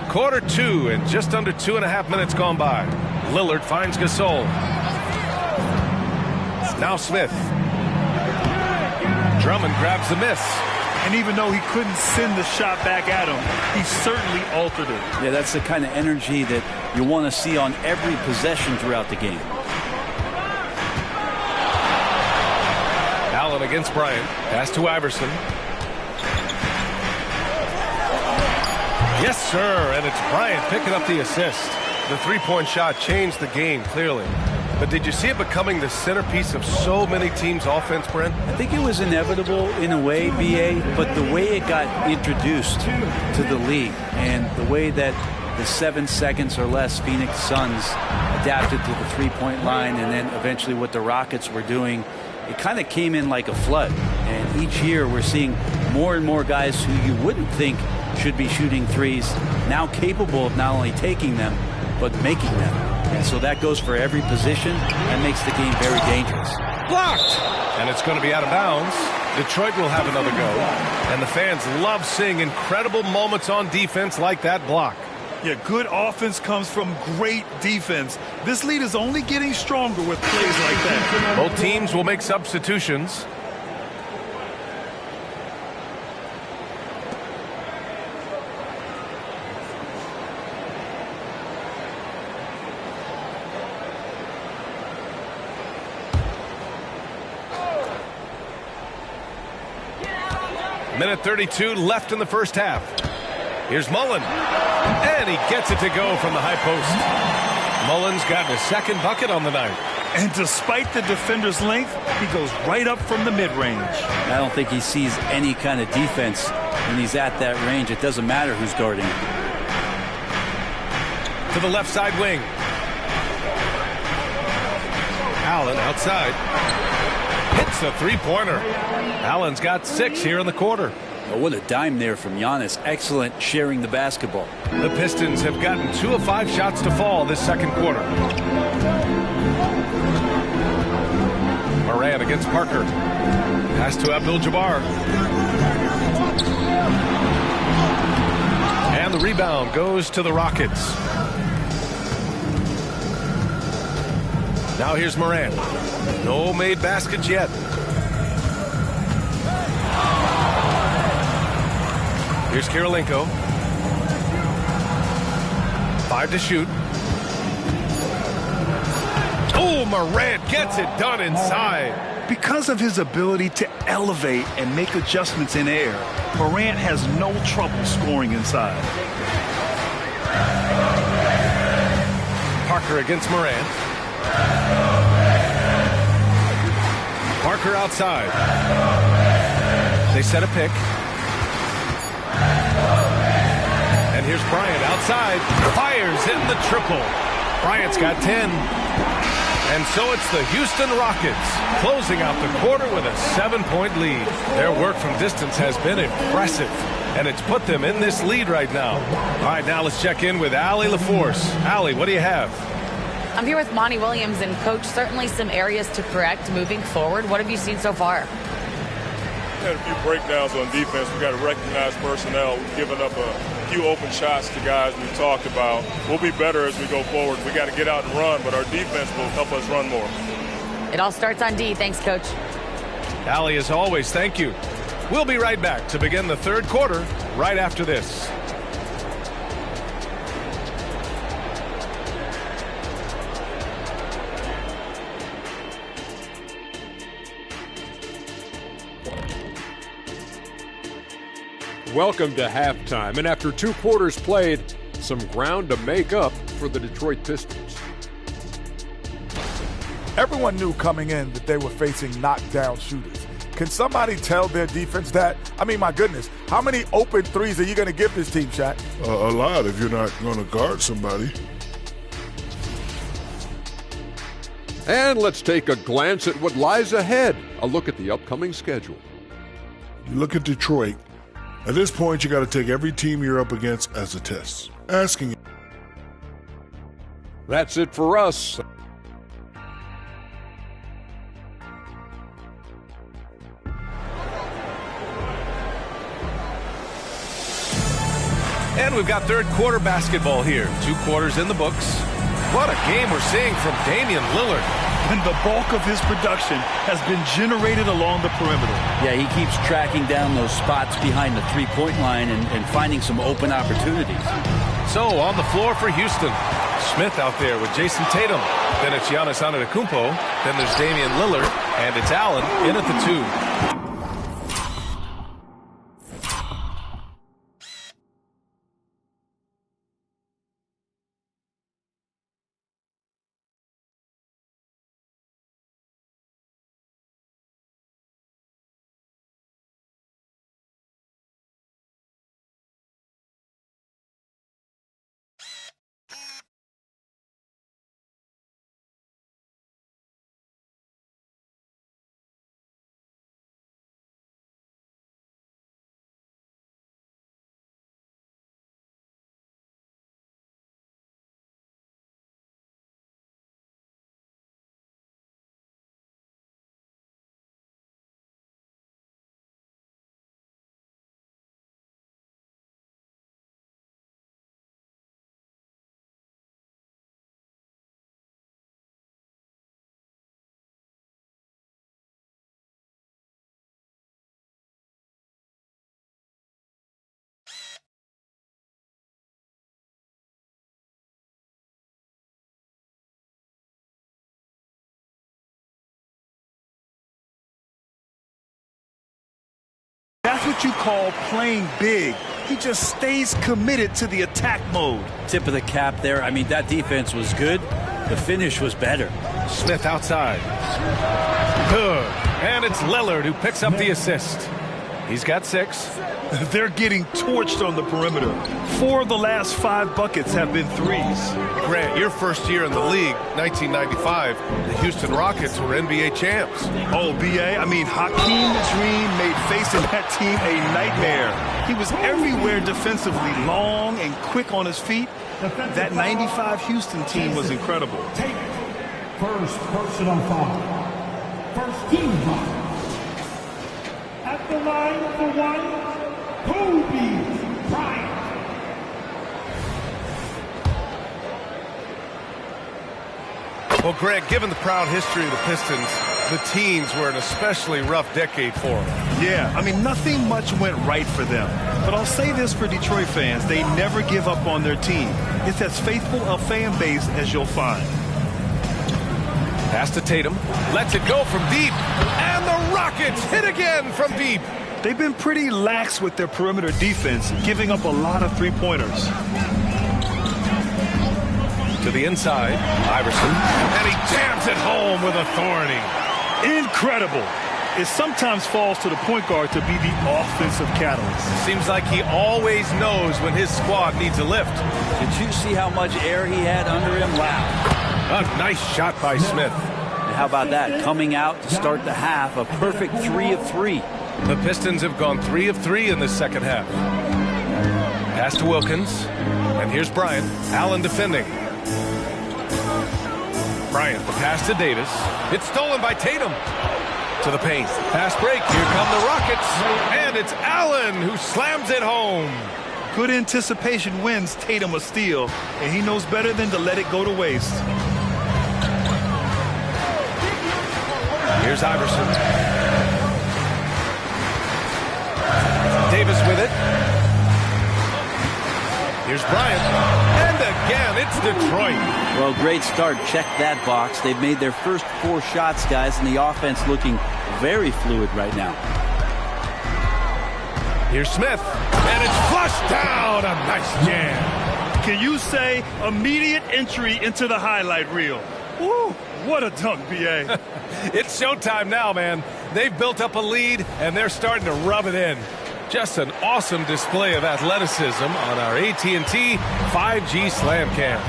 Quarter 2 and just under 2.5 minutes gone by. Lillard finds Gasol. Now Smith. Drummond grabs the miss. And even though he couldn't send the shot back at him, he certainly altered it. Yeah, that's the kind of energy that you want to see on every possession throughout the game. Allen against Bryant. Pass to Iverson. Yes, sir, and it's Bryant picking up the assist. The three-point shot changed the game, clearly. But did you see it becoming the centerpiece of so many teams' offense, Brent? I think it was inevitable in a way, B.A., but the way it got introduced to the league and the way that the 7 seconds or less Phoenix Suns adapted to the three-point line and then eventually what the Rockets were doing, it kind of came in like a flood. And each year we're seeing more and more guys who you wouldn't think should be shooting threes, now capable of not only taking them, but making them. And so that goes for every position and makes the game very dangerous. Blocked! And it's going to be out of bounds. Detroit will have another go. And the fans love seeing incredible moments on defense like that block. Yeah, good offense comes from great defense. This lead is only getting stronger with plays like that. Both teams will make substitutions. Minute 32 left in the first half. Here's Mullen. And he gets it to go from the high post. Mullen's got his second bucket on the night. And despite the defender's length, he goes right up from the mid-range. I don't think he sees any kind of defense when he's at that range. It doesn't matter who's guarding him. To the left side wing. Allen outside. Hits a three-pointer. Allen's got 6 here in the quarter. Oh, what a dime there from Giannis. Excellent sharing the basketball. The Pistons have gotten 2 of 5 shots to fall this second quarter. Morant against Parker. Pass to Abdul-Jabbar. And the rebound goes to the Rockets. Now here's Morant. No made baskets yet. Here's Kirilenko. 5 to shoot. Oh, Morant gets it done inside. Because of his ability to elevate and make adjustments in air, Morant has no trouble scoring inside. Parker against Morant. Parker outside. They set a pick. And here's Bryant outside. Fires in the triple. Bryant's got 10. And so it's the Houston Rockets closing out the quarter with a 7-point lead. Their work from distance has been impressive, and it's put them in this lead right now. All right, now let's check in with Allie LaForce. Allie, what do you have? I'm here with Monty Williams, and Coach, certainly some areas to correct moving forward. What have you seen so far? had a few breakdowns on defense. We got to recognize personnel. We've given up a few open shots to guys we've talked about. We'll be better as we go forward. We got to get out and run, but our defense will help us run more. It all starts on D. Thanks, Coach. Allie, as always, thank you. We'll be right back to begin the third quarter right after this. Welcome to halftime, and after 2 quarters played, some ground to make up for the Detroit Pistons. Everyone knew coming in that they were facing knockdown shooters. Can somebody tell their defense that? I mean, my goodness, how many open threes are you going to give this team, Shaq? A lot if you're not going to guard somebody. And let's take a glance at what lies ahead. A look at the upcoming schedule. You look at Detroit. At this point, you got to take every team you're up against as a test. Asking you. That's it for us. And we've got third quarter basketball here. 2 quarters in the books. What a game we're seeing from Damian Lillard. And the bulk of his production has been generated along the perimeter. Yeah, he keeps tracking down those spots behind the three-point line and finding some open opportunities. So on the floor for Houston, Smith out there with Jason Tatum. Then it's Giannis Antetokounmpo. Then there's Damian Lillard. And it's Allen in at the 2. That's what you call playing big. He just stays committed to the attack mode. Tip of the cap there. I mean, that defense was good. The finish was better. Smith outside. Good. And it's Lillard who picks up the assist. He's got 6. They're getting torched on the perimeter. 4 of the last 5 buckets have been threes. Grant, your first year in the league, 1995, the Houston Rockets were NBA champs. Oh, B.A., I mean, Hakeem the Dream made facing that team a nightmare. He was everywhere defensively, long and quick on his feet. That 95 Houston team was incredible. First personal foul. First team foul. At the line for 1, Kobe Bryant. Well, Greg, given the proud history of the Pistons, the teens were an especially rough decade for them. Yeah, I mean, nothing much went right for them. But I'll say this for Detroit fans, they never give up on their team. It's as faithful a fan base as you'll find. Pass to Tatum, lets it go from deep, and the Rockets hit again from deep. They've been pretty lax with their perimeter defense, giving up a lot of three-pointers. To the inside, Iverson, and he jams it home with authority. Incredible. It sometimes falls to the point guard to be the offensive catalyst. Seems like he always knows when his squad needs a lift. Did you see how much air he had under him? Wow. A nice shot by Smith. And how about that? Coming out to start the half, a perfect 3 of 3. The Pistons have gone 3 of 3 in this second half. Pass to Wilkins. And here's Bryant. Allen defending. Bryant, the pass to Davis. It's stolen by Tatum. To the paint. Fast break. Here come the Rockets. And it's Allen who slams it home. Good anticipation wins Tatum a steal, and he knows better than to let it go to waste. Here's Iverson. Davis with it. Here's Bryant. And again, it's Detroit. Well, great start. Check that box. They've made their first 4 shots, guys, and the offense looking very fluid right now. Here's Smith. And it's flushed down. A nice jam. Can you say immediate entry into the highlight reel? Woo, what a dunk, B.A. It's showtime now, man. They've built up a lead, and they're starting to rub it in. Just an awesome display of athleticism on our AT&T 5G Slam Cam.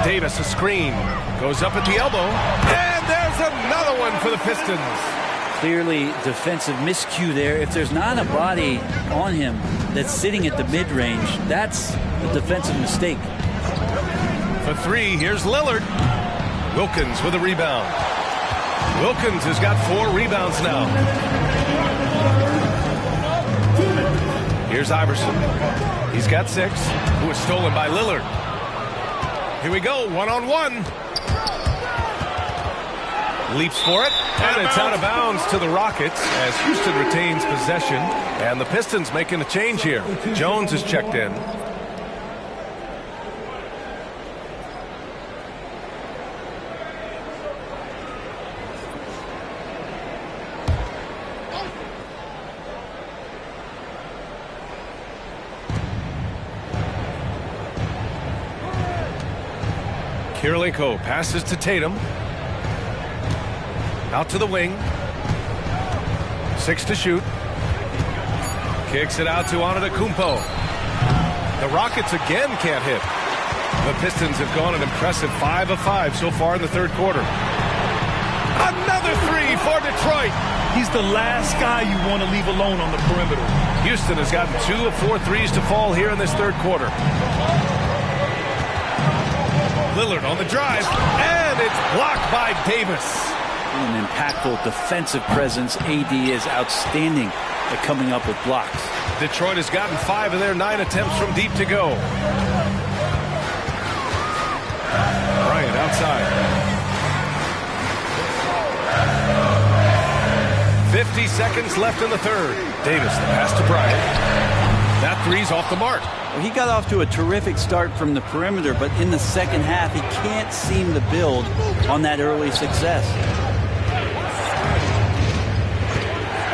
Davis, a screen. Goes up at the elbow. And there's another one for the Pistons. Clearly defensive miscue there. If there's not a body on him that's sitting at the mid-range, that's a defensive mistake. For 3, here's Lillard. Wilkins with a rebound. Wilkins has got 4 rebounds now. Here's Iverson. He's got 6. Who was stolen by Lillard. Here we go, one-on-one. Leaps for it, and it's out of bounds to the Rockets as Houston retains possession. And the Pistons making a change here. Jones is checked in. Kirilenko passes to Tatum. Out to the wing. 6 to shoot. Kicks it out to Antetokounmpo. The Rockets again can't hit. The Pistons have gone an impressive 5 of 5 so far in the third quarter. Another 3 for Detroit. He's the last guy you want to leave alone on the perimeter. Houston has gotten 2 of 4 threes to fall here in this third quarter. Lillard on the drive, and it's blocked by Davis. An impactful defensive presence. AD is outstanding at coming up with blocks. Detroit has gotten 5 of their 9 attempts from deep to go. Bryant outside. 50 seconds left in the third. Davis, the pass to Bryant. That 3's off the mark. Well, he got off to a terrific start from the perimeter, but in the second half, he can't seem to build on that early success.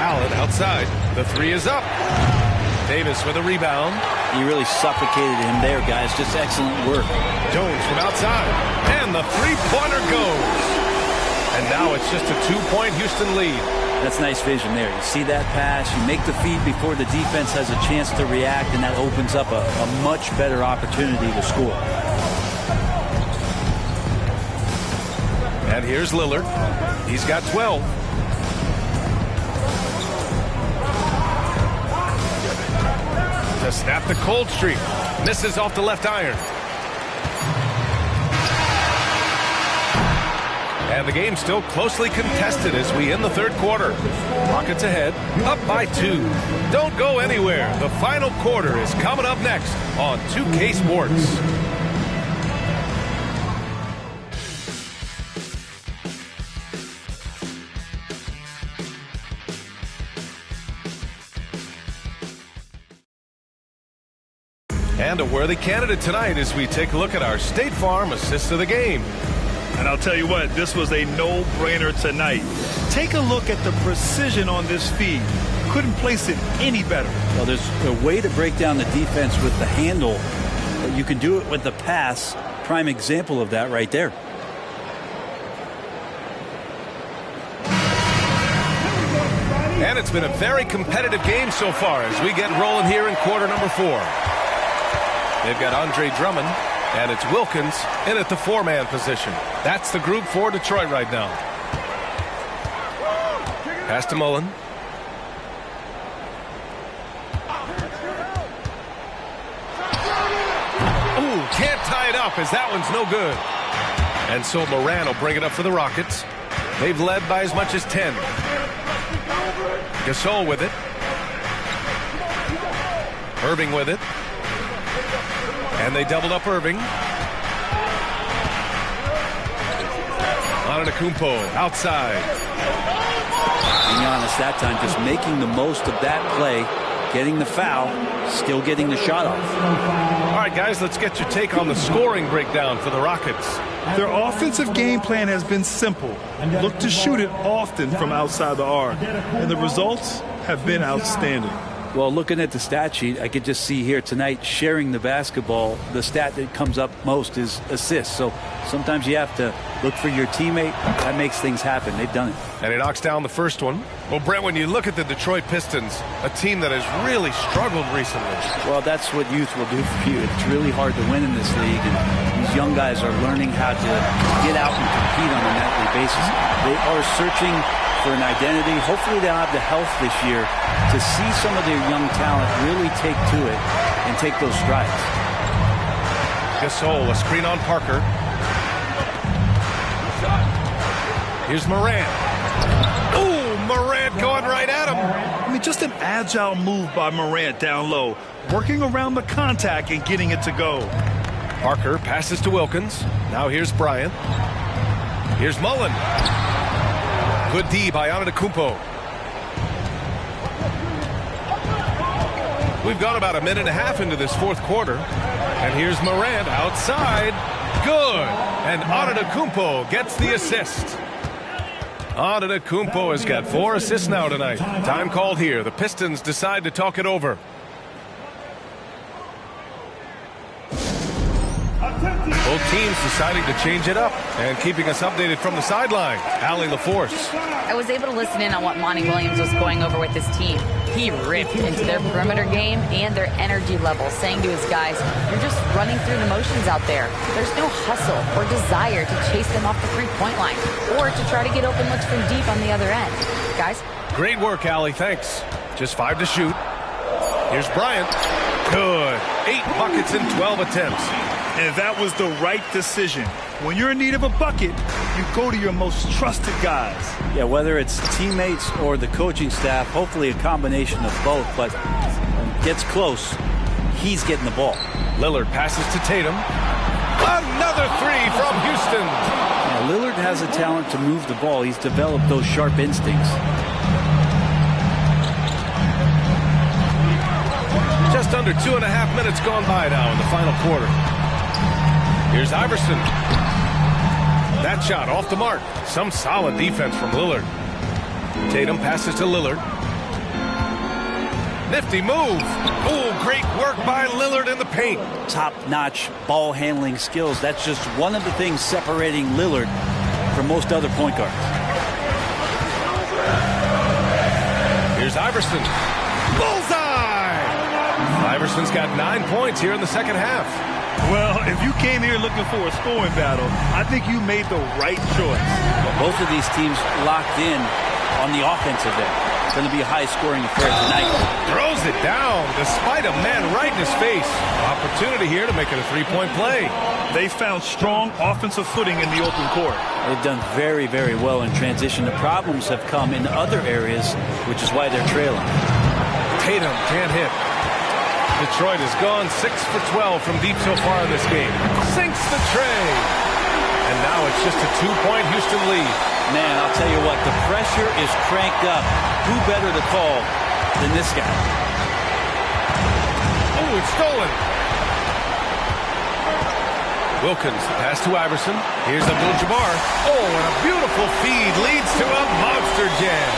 Allen outside. The 3 is up. Davis with a rebound. He really suffocated him there, guys. Just excellent work. Jones from outside. And the three-pointer goes. And now it's just a 2-point Houston lead. That's nice vision there. You see that pass, you make the feed before the defense has a chance to react, and that opens up a much better opportunity to score. And here's Lillard. He's got 12. To snap the cold streak. Misses off the left iron. And the game's still closely contested as we end the third quarter. Rockets ahead, up by 2. Don't go anywhere. The final quarter is coming up next on 2K Sports. And a worthy candidate tonight as we take a look at our State Farm Assist of the Game. And I'll tell you what, this was a no-brainer tonight. Take a look at the precision on this feed. Couldn't place it any better. Well, there's a way to break down the defense with the handle, but you can do it with the pass. Prime example of that right there. And it's been a very competitive game so far as we get rolling here in quarter number 4. They've got Andre Drummond, and it's Wilkins in at the 4-man position. That's the group for Detroit right now. Pass to Mullen. Ooh, can't tie it up as that one's no good. And so Moran will bring it up for the Rockets. They've led by as much as 10. Gasol with it. Irving with it. And they doubled up Irving. Antetokounmpo outside. Being honest, that time just making the most of that play, getting the foul, still getting the shot off. All right, guys, let's get your take on the scoring breakdown for the Rockets. Their offensive game plan has been simple. Look to shoot it often from outside the arc. And the results have been outstanding. Well, looking at the stat sheet, I could just see here tonight sharing the basketball. The stat that comes up most is assists. So sometimes you have to look for your teammate. That makes things happen. They've done it. And he knocks down the first one. Well, Brett, when you look at the Detroit Pistons, a team that has really struggled recently. Well, that's what youth will do for you. It's really hard to win in this league, and these young guys are learning how to get out and compete on a nightly basis. They are searching for an identity. Hopefully they'll have the health this year to see some of their young talent really take to it and take those strides. Gasol, a screen on Parker. Here's Morant. Ooh, Morant going right at him. I mean, just an agile move by Morant down low, working around the contact and getting it to go. Parker passes to Wilkins. Now here's Bryant. Here's Mullen. Good D by Antetokounmpo. We've gone about a minute and a half into this fourth quarter. And here's Morant outside. Good. And Antetokounmpo gets the assist. Antetokounmpo has got 4 assists now tonight. Time called here. The Pistons decide to talk it over. Both teams deciding to change it up and keeping us updated from the sideline. Allie LaForce. I was able to listen in on what Monty Williams was going over with his team. He ripped into their perimeter game and their energy level, saying to his guys, you're just running through the motions out there. There's no hustle or desire to chase them off the three-point line or to try to get open looks from deep on the other end. Guys? Great work, Allie. Thanks. Just 5 to shoot. Here's Bryant. Good. 8 buckets in 12 attempts. And that was the right decision. When you're in need of a bucket, you go to your most trusted guys. Yeah, whether it's teammates or the coaching staff, hopefully a combination of both, but when it gets close, he's getting the ball. Lillard passes to Tatum. Another 3 from Houston. Yeah, Lillard has a talent to move the ball. He's developed those sharp instincts. Just under 2.5 minutes gone by now in the final quarter. Here's Iverson. That shot off the mark. Some solid defense from Lillard. Tatum passes to Lillard. Nifty move. Oh, great work by Lillard in the paint. Top-notch ball handling skills. That's just one of the things separating Lillard from most other point guards. Here's Iverson. Bullseye! Iverson's got 9 points here in the second half. Well, if you came here looking for a scoring battle, I think you made the right choice. Both of these teams locked in on the offensive end. It's going to be a high-scoring affair tonight. Throws it down despite a man right in his face. Opportunity here to make it a 3-point play. They found strong offensive footing in the open court. They've done very, very well in transition. The problems have come in other areas, which is why they're trailing. Tatum can't hit. Detroit has gone 6 for 12 from deep so far in this game. Sinks the tray. And now it's just a 2-point Houston lead. Man, I'll tell you what, the pressure is cranked up. Who better to call than this guy? Oh, it's stolen. Wilkins, pass to Iverson. Here's Abdul-Jabbar. Oh, and a beautiful feed leads to a monster jam.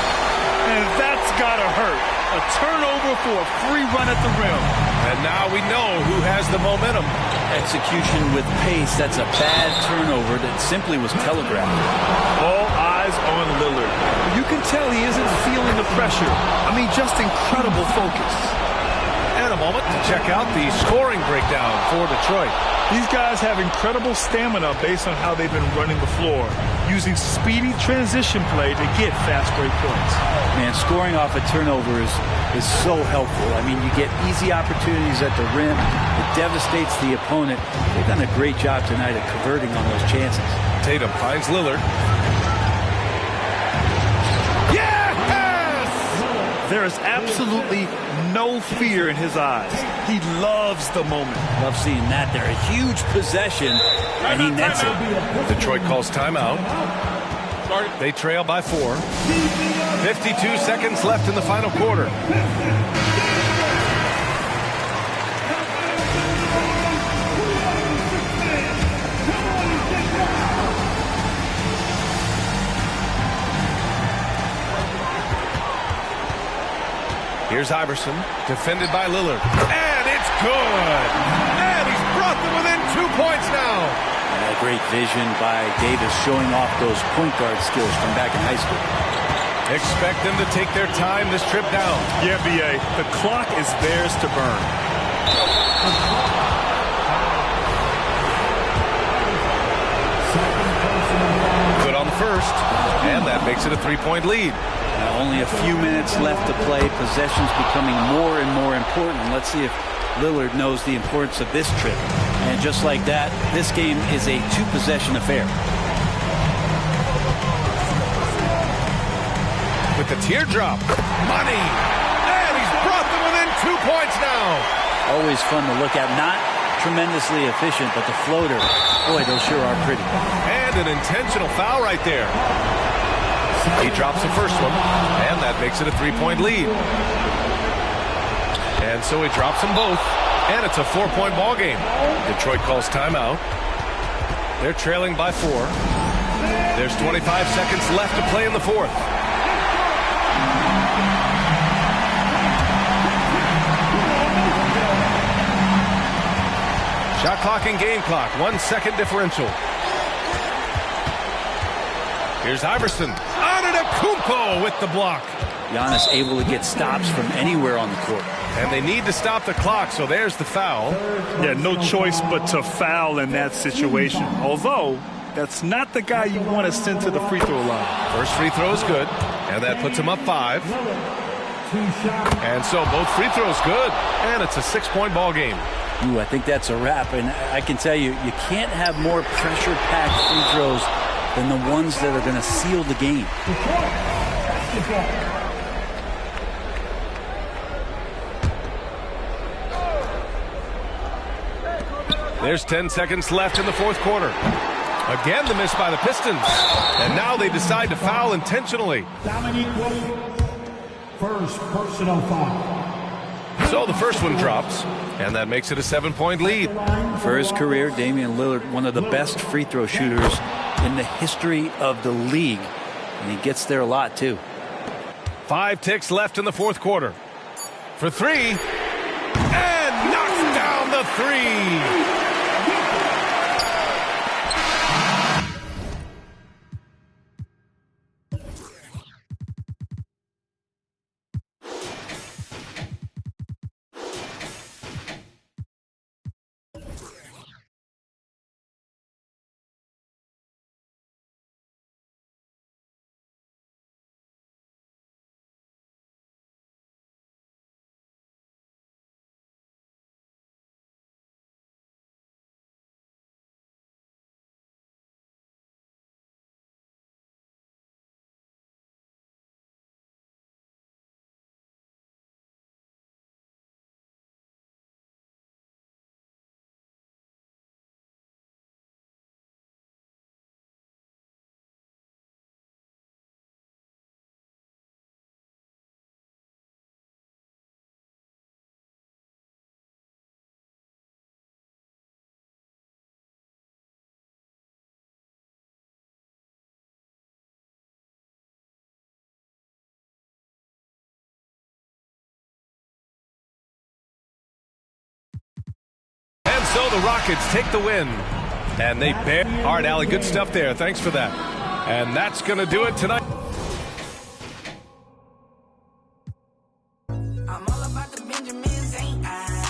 And that's gotta hurt. A turnover for a free run at the rim. And now we know who has the momentum. Execution with pace. That's a bad turnover that simply was telegraphed. All eyes on Lillard. You can tell he isn't feeling the pressure. I mean, just incredible focus. And a moment to check out the scoring breakdown for Detroit. These guys have incredible stamina based on how they've been running the floor, using speedy transition play to get fast break points. Man, scoring off a turnover is so helpful. I mean, you get easy opportunities at the rim. It devastates the opponent. They've done a great job tonight of converting on those chances. Tatum finds Lillard. There is absolutely no fear in his eyes. He loves the moment. Love seeing that. They're a huge possession, and he nets it. Detroit calls timeout. They trail by 4. 52 seconds left in the final quarter. Here's Iverson, defended by Lillard. And it's good! And he's brought them within 2 points now! And a great vision by Davis showing off those point guard skills from back in high school. Expect them to take their time this trip down. Yeah, B.A., the clock is theirs to burn. Good on the first, and that makes it a 3-point lead. Only a few minutes left to play. Possessions becoming more and more important. Let's see if Lillard knows the importance of this trip. And just like that, this game is a 2-possession affair. With the teardrop, money, and he's brought them within 2 points now. Always fun to look at. Not tremendously efficient, but the floater, boy, those sure are pretty. And an intentional foul right there. He drops the first one, and that makes it a 3-point lead. And so he drops them both, and it's a 4-point ball game. Detroit calls timeout. They're trailing by 4. There's 25 seconds left to play in the fourth. Shot clock and game clock, 1 second differential. Here's Iverson. Antetokounmpo with the block. Giannis able to get stops from anywhere on the court. And they need to stop the clock, so there's the foul. Yeah, no choice but to foul in that situation. Although, that's not the guy you want to send to the free throw line. First free throw is good, and that puts him up 5. And so both free throws good, and it's a 6-point ball game. Ooh, I think that's a wrap, and I can tell you, you can't have more pressure-packed free throws than the ones that are going to seal the game. There's 10 seconds left in the fourth quarter. Again, the miss by the Pistons. And now they decide to foul intentionally. First personal foul. So the first one drops, and that makes it a 7-point lead. For his career, Damian Lillard, one of the best free throw shooters in the history of the league. And he gets there a lot, too. 5 ticks left in the fourth quarter. For 3. And knocks down the 3. So the Rockets take the win, and they bear. All right, Allie, good stuff there. Thanks for that. And that's going to do it tonight. I'm all about the Benjamins, ain't I?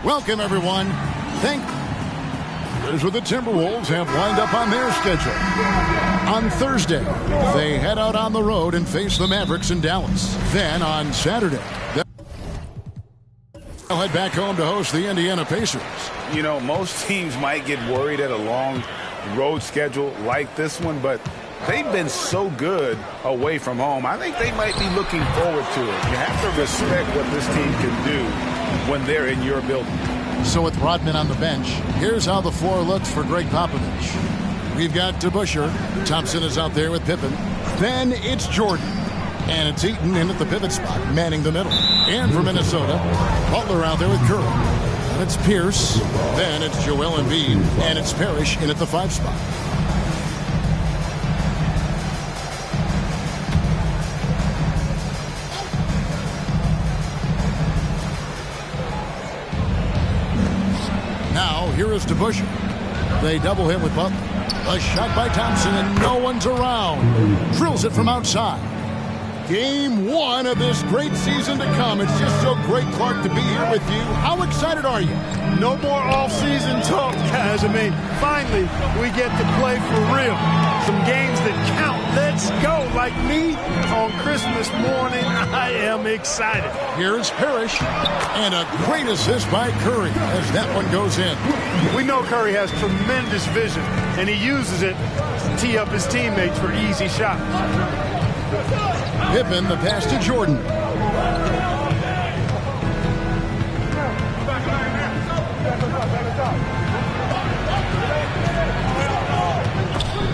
Welcome, everyone. Here's what the Timberwolves have lined up on their schedule. On Thursday, they head out on the road and face the Mavericks in Dallas. Then on Saturday, they'll head back home to host the Indiana Pacers. You know, most teams might get worried at a long road schedule like this one, but they've been so good away from home. I think they might be looking forward to it. You have to respect what this team can do when they're in your building. So with Rodman on the bench, here's how the floor looks for Greg Popovich. We've got DeBusschere. Thompson is out there with Pippen. Then it's Jordan. And it's Eaton in at the pivot spot, manning the middle. And for Minnesota, Butler out there with Curry. And it's Pierce. Then it's Joel Embiid. And it's Parrish in at the 5 spot. Now, here is DeBusschere. They double him with Butler. A shot by Thompson, and no one's around. Drills it from outside. Game 1 of this great season to come. It's just so great, Clark, to be here with you. How excited are you? No more off-season talk, guys. I mean, finally, we get to play for real. Some games that count. Let's go. Like me on Christmas morning, I am excited. Here's Parrish, and a great assist by Curry as that one goes in. We know Curry has tremendous vision, and he uses it to tee up his teammates for easy shots. Pippen, the pass to Jordan.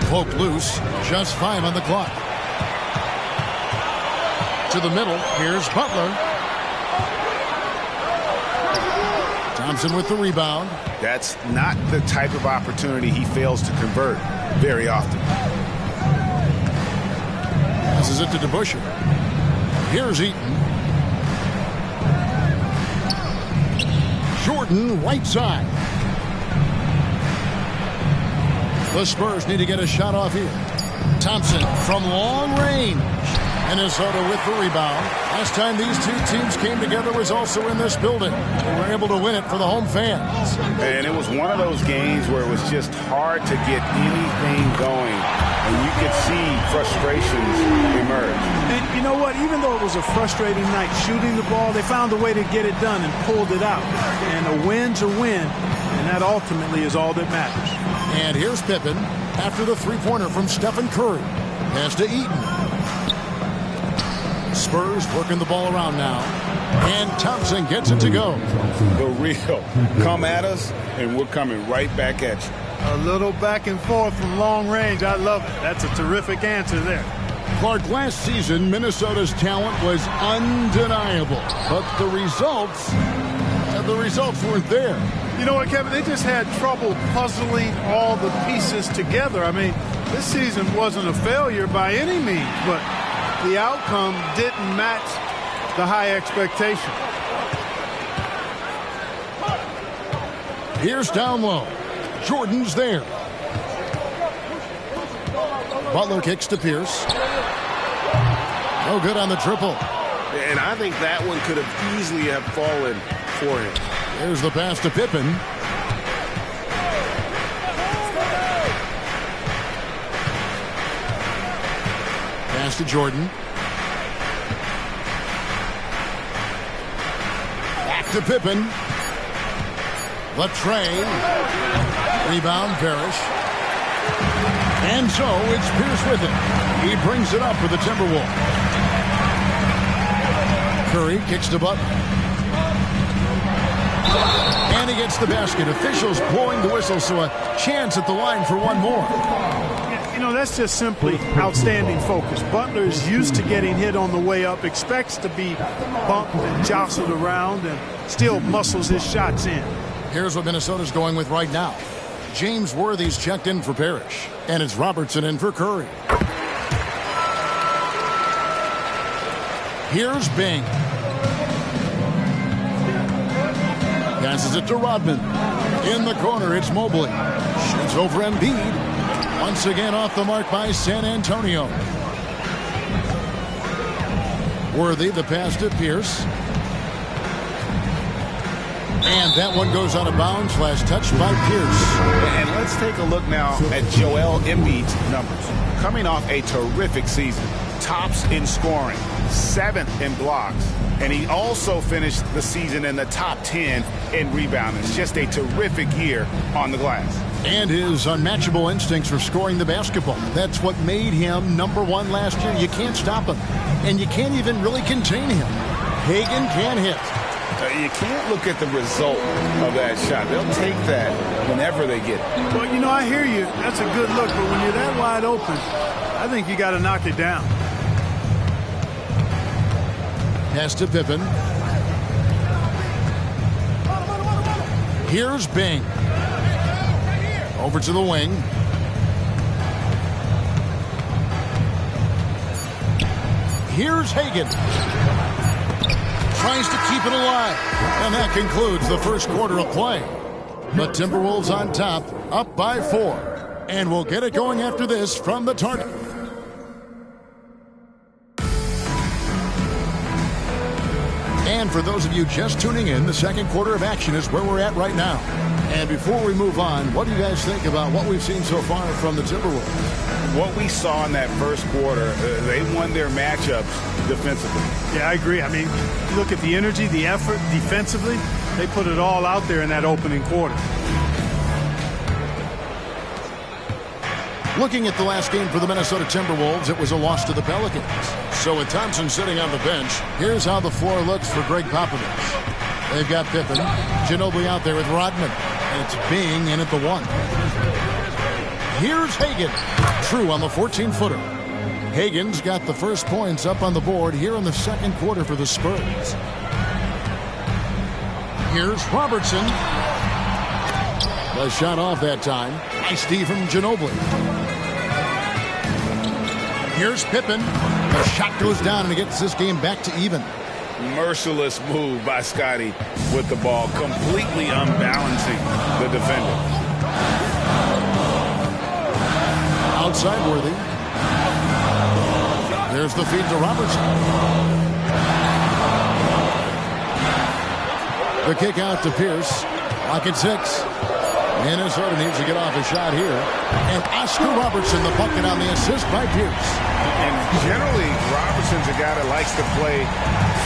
Poke loose, just 5 on the clock. To the middle, here's Butler. Thompson with the rebound. That's not the type of opportunity he fails to convert very often. Passes it to DeBusschere. Here's Eaton. Jordan, right side. The Spurs need to get a shot off here. Thompson from long range. Minnesota with the rebound. Last time these two teams came together was also in this building. They were able to win it for the home fans. And it was one of those games where it was just hard to get anything going. And you could see frustrations emerge. And you know what? Even though it was a frustrating night shooting the ball, they found a way to get it done and pulled it out. And a win's a win, and that ultimately is all that matters. And here's Pippen after the three-pointer from Stephen Curry. Pass to Eaton. Spurs working the ball around now. And Thompson gets it to go. The real. Come at us, and we're coming right back at you. A little back and forth from long range. I love it. That's a terrific answer there. Clark, last season, Minnesota's talent was undeniable. But the results weren't there. You know what, Kevin? They just had trouble puzzling all the pieces together. I mean, this season wasn't a failure by any means, but the outcome didn't match the high expectation. Here's down low. Jordan's there. Butler kicks to Pierce. No good on the triple. And I think that one could have easily have fallen for him. There's the pass to Pippen. Pass to Jordan. Back to Pippen. The tray. Rebound, Parrish. And so it's Pierce with it. He brings it up for the Timberwolves. Curry kicks to Butler. And he gets the basket. Officials blowing the whistle, so a chance at the line for one more. You know, that's just simply outstanding focus. Butler's used to getting hit on the way up, expects to be bumped and jostled around, and still muscles his shots in. Here's what Minnesota's going with right now. James Worthy's checked in for Parrish, and it's Robertson in for Curry. Here's Bing. Passes it to Rodman. In the corner, it's Mobley. Shoots over Embiid. Once again off the mark by San Antonio. Worthy, the pass to Pierce. And that one goes out of bounds. Last touch by Pierce. And let's take a look now at Joel Embiid's numbers. Coming off a terrific season. Tops in scoring, 7th in blocks, and he also finished the season in the top 10 in rebounding. It's just a terrific year on the glass. And his unmatchable instincts for scoring the basketball. That's what made him #1 last year. You can't stop him, and you can't even really contain him. Hagan can hit. You can't look at the result of that shot. They'll take that whenever they get it. Well, you know, I hear you. That's a good look, but when you're that wide open, I think you got to knock it down. Pass to Pippen. Here's Bing. Over to the wing. Here's Hagan. Tries to keep it alive. And that concludes the first quarter of play. The Timberwolves on top, up by 4. And we'll get it going after this from the target. And for those of you just tuning in, the second quarter of action is where we're at right now. And before we move on, what do you guys think about what we've seen so far from the Timberwolves? What we saw in that first quarter, they won their matchups defensively. Yeah, I agree. I mean, look at the energy, the effort defensively. They put it all out there in that opening quarter. Looking at the last game for the Minnesota Timberwolves, it was a loss to the Pelicans. So with Thompson sitting on the bench, here's how the floor looks for Greg Popovich. They've got Pippen, Ginobili out there with Rodman, and it's Bing in at the 1. Here's Hagan, true on the 14-footer. Hagan's got the first points up on the board here in the second quarter for the Spurs. Here's Robertson. The shot off that time. Nice D from Ginobili. Here's Pippen. The shot goes down and it gets this game back to even. Merciless move by Scotty with the ball, completely unbalancing the defender. Outside Worthy. There's the feed to Robertson. The kick out to Pierce. Lock at 6. Minnesota needs to get off a shot here. And Oscar Robertson, the bucket on the assist by Pierce. And generally, Robertson's a guy that likes to play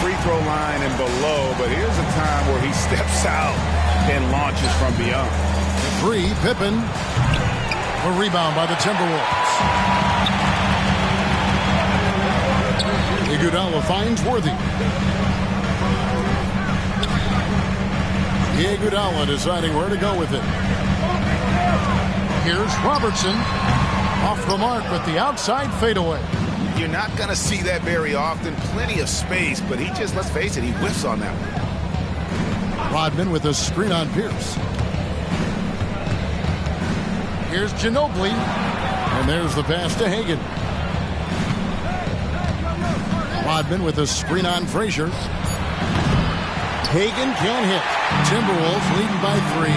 free throw line and below, but here's a time where he steps out and launches from beyond. 3, Pippen. A rebound by the Timberwolves. Iguodala finds Worthy. Iguodala deciding where to go with it. Here's Robertson. Off the mark with the outside fadeaway. You're not going to see that very often. Plenty of space, but he just, let's face it, he whiffs on that one. Rodman with a screen on Pierce. Here's Ginobili. And there's the pass to Hagan. Rodman with a screen on Frazier. Hagan can hit. Timberwolves leading by 3.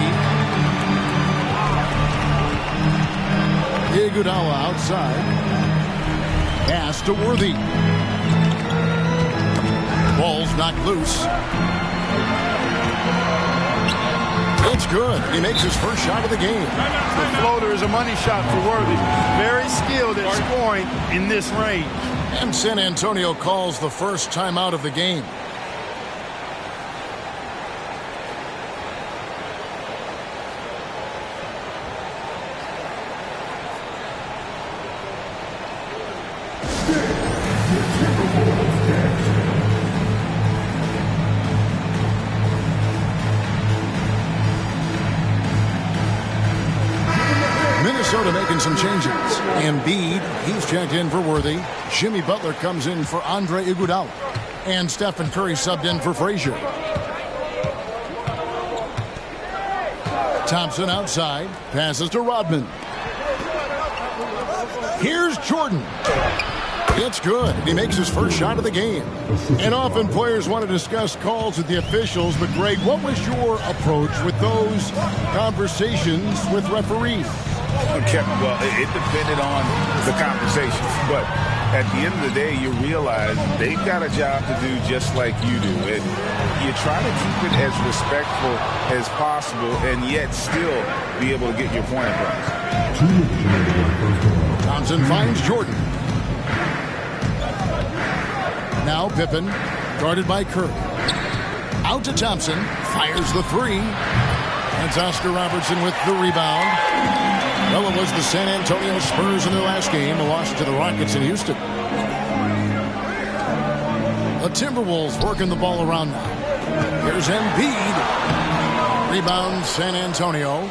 Iguodala outside. Pass to Worthy. Ball's knocked loose. It's good. He makes his first shot of the game. The floater is a money shot for Worthy. Very skilled at scoring in this range. And San Antonio calls the first timeout of the game. Minnesota making some changes. Embiid, he's checked in for Worthy. Jimmy Butler comes in for Andre Iguodala. And Stephen Curry subbed in for Frazier. Thompson outside. Passes to Rodman. Here's Jordan. It's good. He makes his first shot of the game. And often players want to discuss calls with the officials, but Greg, what was your approach with those conversations with referees? Okay, well, it depended on the conversation, but at the end of the day, you realize they've got a job to do just like you do. And you try to keep it as respectful as possible and yet still be able to get your point across. Thompson finds Jordan. Now Pippen, guarded by Curry. Out to Thompson, fires the three. That's Oscar Robertson with the rebound. Well, it was the San Antonio Spurs in their last game, a loss to the Rockets in Houston. The Timberwolves working the ball around now. Here's Embiid. Rebound San Antonio.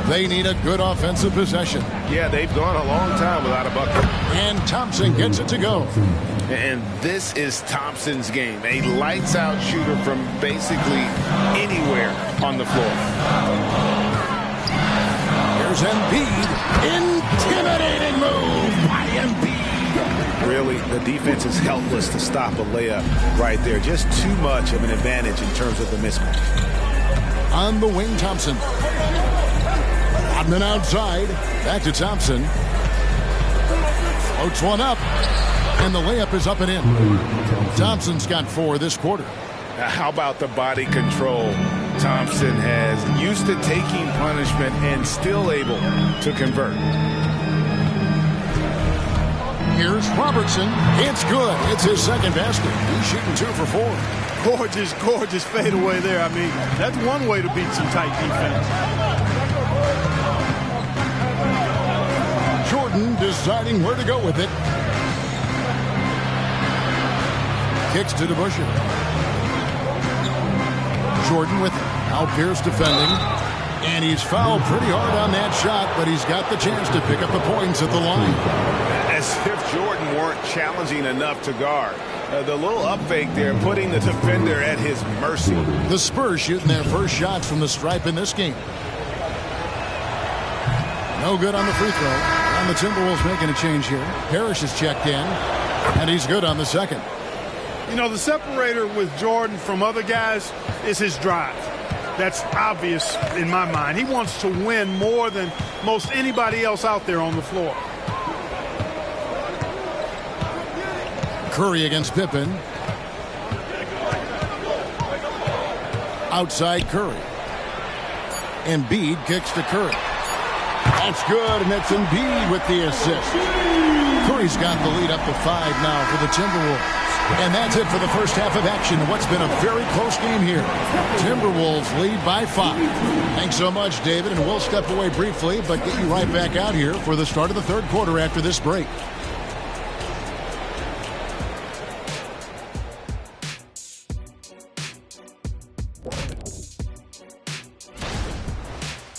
They need a good offensive possession. Yeah, they've gone a long time without a bucket. And Thompson gets it to go. And this is Thompson's game. A lights-out shooter from basically anywhere on the floor. Here's Embiid. Intimidating move by Embiid. Really, the defense is helpless to stop a layup right there. Just too much of an advantage in terms of the mismatch. On the wing, Thompson. Rodman outside. Back to Thompson. Floats one up. And the layup is up and in. Thompson's got 4 this quarter. How about the body control Thompson has? Used to taking punishment and still able to convert. Here's Robertson. It's good. It's his second basket. He's shooting 2 for 4. Gorgeous, gorgeous fadeaway there. I mean, that's one way to beat some tight defense. Jordan deciding where to go with it. Kicks to DeBusschere. Jordan with it. Now Pierce defending. And he's fouled pretty hard on that shot, but he's got the chance to pick up the points at the line. As if Jordan weren't challenging enough to guard. The little up fake there, putting the defender at his mercy. The Spurs shooting their first shots from the stripe in this game. No good on the free throw. And the Timberwolves making a change here. Parrish is checked in, and he's good on the second. You know, the separator with Jordan from other guys is his drive. That's obvious in my mind. He wants to win more than most anybody else out there on the floor. Curry against Pippen. Outside Curry. Embiid kicks to Curry. That's good, and that's Embiid with the assist. Curry's got the lead up to 5 now for the Timberwolves. And that's it for the first half of action. What's been a very close game here. Timberwolves lead by 5. Thanks so much, David, and we'll step away briefly, but get you right back out here for the start of the third quarter after this break.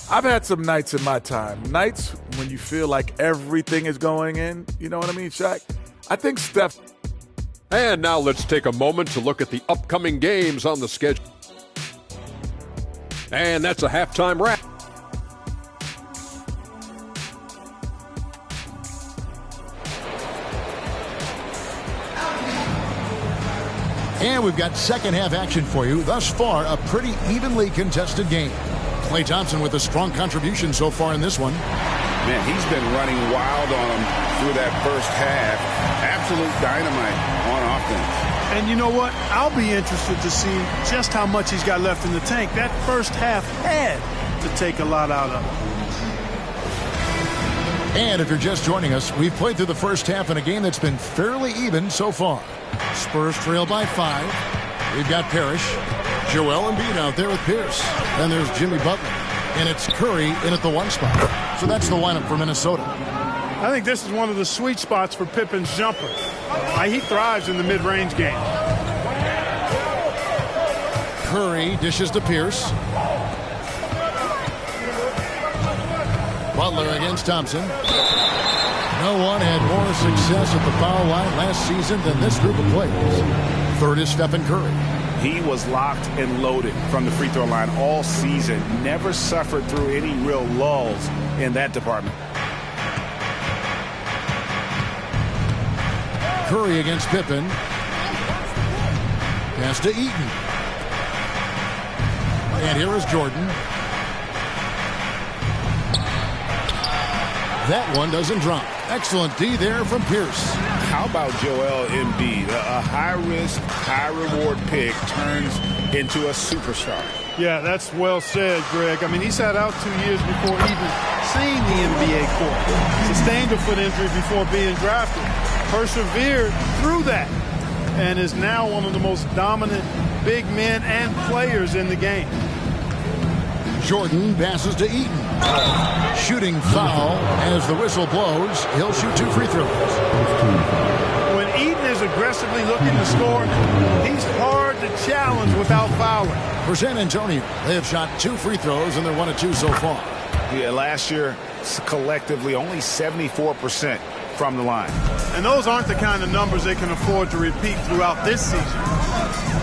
I've had some nights in my time. Nights when you feel like everything is going in. You know what I mean, Shaq? I think Steph... And now let's take a moment to look at the upcoming games on the schedule. And that's a halftime wrap. And we've got second half action for you. Thus far, a pretty evenly contested game. Klay Thompson with a strong contribution so far in this one. Man, he's been running wild on him through that first half. Absolute dynamite on offense. And you know what? I'll be interested to see just how much he's got left in the tank. That first half had to take a lot out of him. And if you're just joining us, we've played through the first half in a game that's been fairly even so far. Spurs trail by 5. We've got Parrish, Joel Embiid out there with Pierce. Then there's Jimmy Butler. And it's Curry in at the 1 spot. So that's the lineup for Minnesota. I think this is one of the sweet spots for Pippen's jumper. He thrives in the mid-range game. Curry dishes to Pierce. Butler against Thompson. No one had more success at the foul line last season than this group of players. Third is Stephen Curry. He was locked and loaded from the free throw line all season. Never suffered through any real lulls in that department. Curry against Pippen. Pass to Eaton. And here is Jordan. That one doesn't drop. Excellent D there from Pierce. How about Joel Embiid? A high-risk, high-reward pick turns into a superstar. Yeah, that's well said, Greg. I mean, he sat out 2 years before even seeing the NBA court. Sustained a foot injury before being drafted. Persevered through that and is now one of the most dominant big men and players in the game. Jordan passes to Eaton. Shooting foul as the whistle blows. He'll shoot 2 free throws. When Eaton is aggressively looking to score, he's hard to challenge without fouling. For San Antonio, they have shot 2 free throws, and they're 1 of 2 so far. Yeah, last year, collectively, only 74% from the line. And those aren't the kind of numbers they can afford to repeat throughout this season.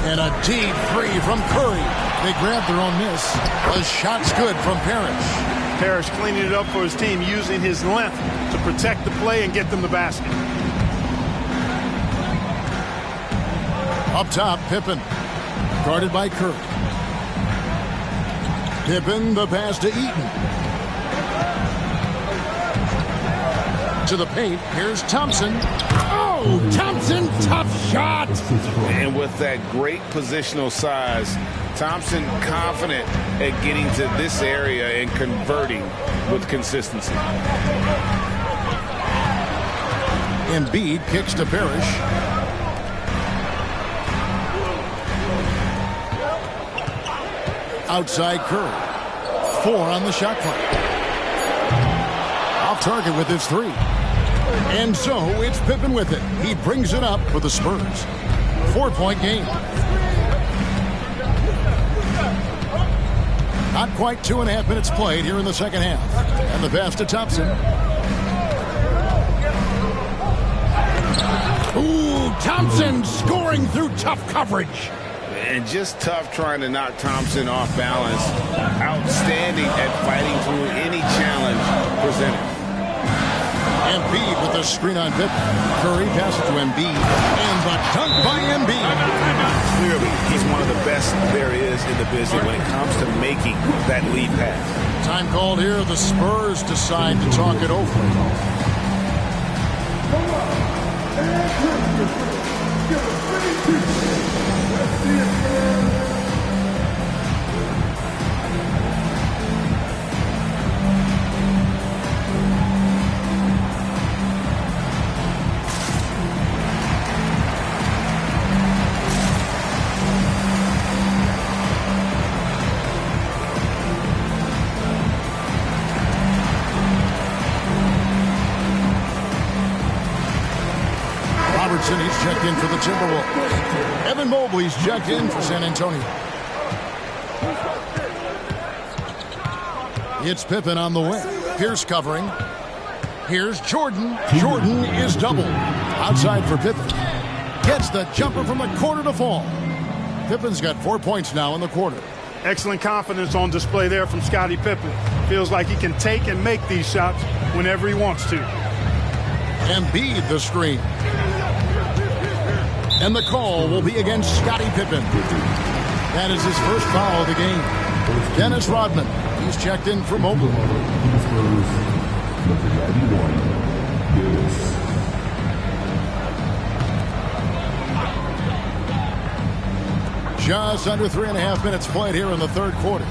And a deep three from Curry. They grab their own miss. The shot's good from Parrish. Parrish cleaning it up for his team, using his length to protect the play and get them the basket. Up top, Pippen. Guarded by Curry. Pippen, the pass to Eaton. To the paint, here's Thompson. Oh, Thompson, tough shot. And with that great positional size, Thompson confident at getting to this area and converting with consistency. Embiid kicks to Parrish. Outside Curry. 4 on the shot clock. Off target with his 3. And so it's Pippen with it. He brings it up for the Spurs. 4-point game. Not quite 2.5 minutes played here in the second half. And the pass to Thompson. Ooh, Thompson scoring through tough coverage. And just tough trying to knock Thompson off balance. Outstanding at fighting through any challenge presented. Embiid with the screen on Pippen. Curry passes to Embiid. And the dunk by Embiid. Clearly, he's one of the best there is in the business when it comes to making that lead pass. Time called here. The Spurs decide to talk it over. He's checked in for the Timberwolves. Evan Mobley's checked in for San Antonio. It's Pippen on the wing. Pierce covering. Here's Jordan. Jordan is doubled. Outside for Pippen. Gets the jumper from the corner to fall. Pippen's got 4 points now in the quarter. Excellent confidence on display there from Scottie Pippen. Feels like he can take and make these shots whenever he wants to. Embiid the screen. And the call will be against Scottie Pippen. That is his first foul of the game. Dennis Rodman. He's checked in for Mobley. Just under 3.5 minutes played here in the third quarter.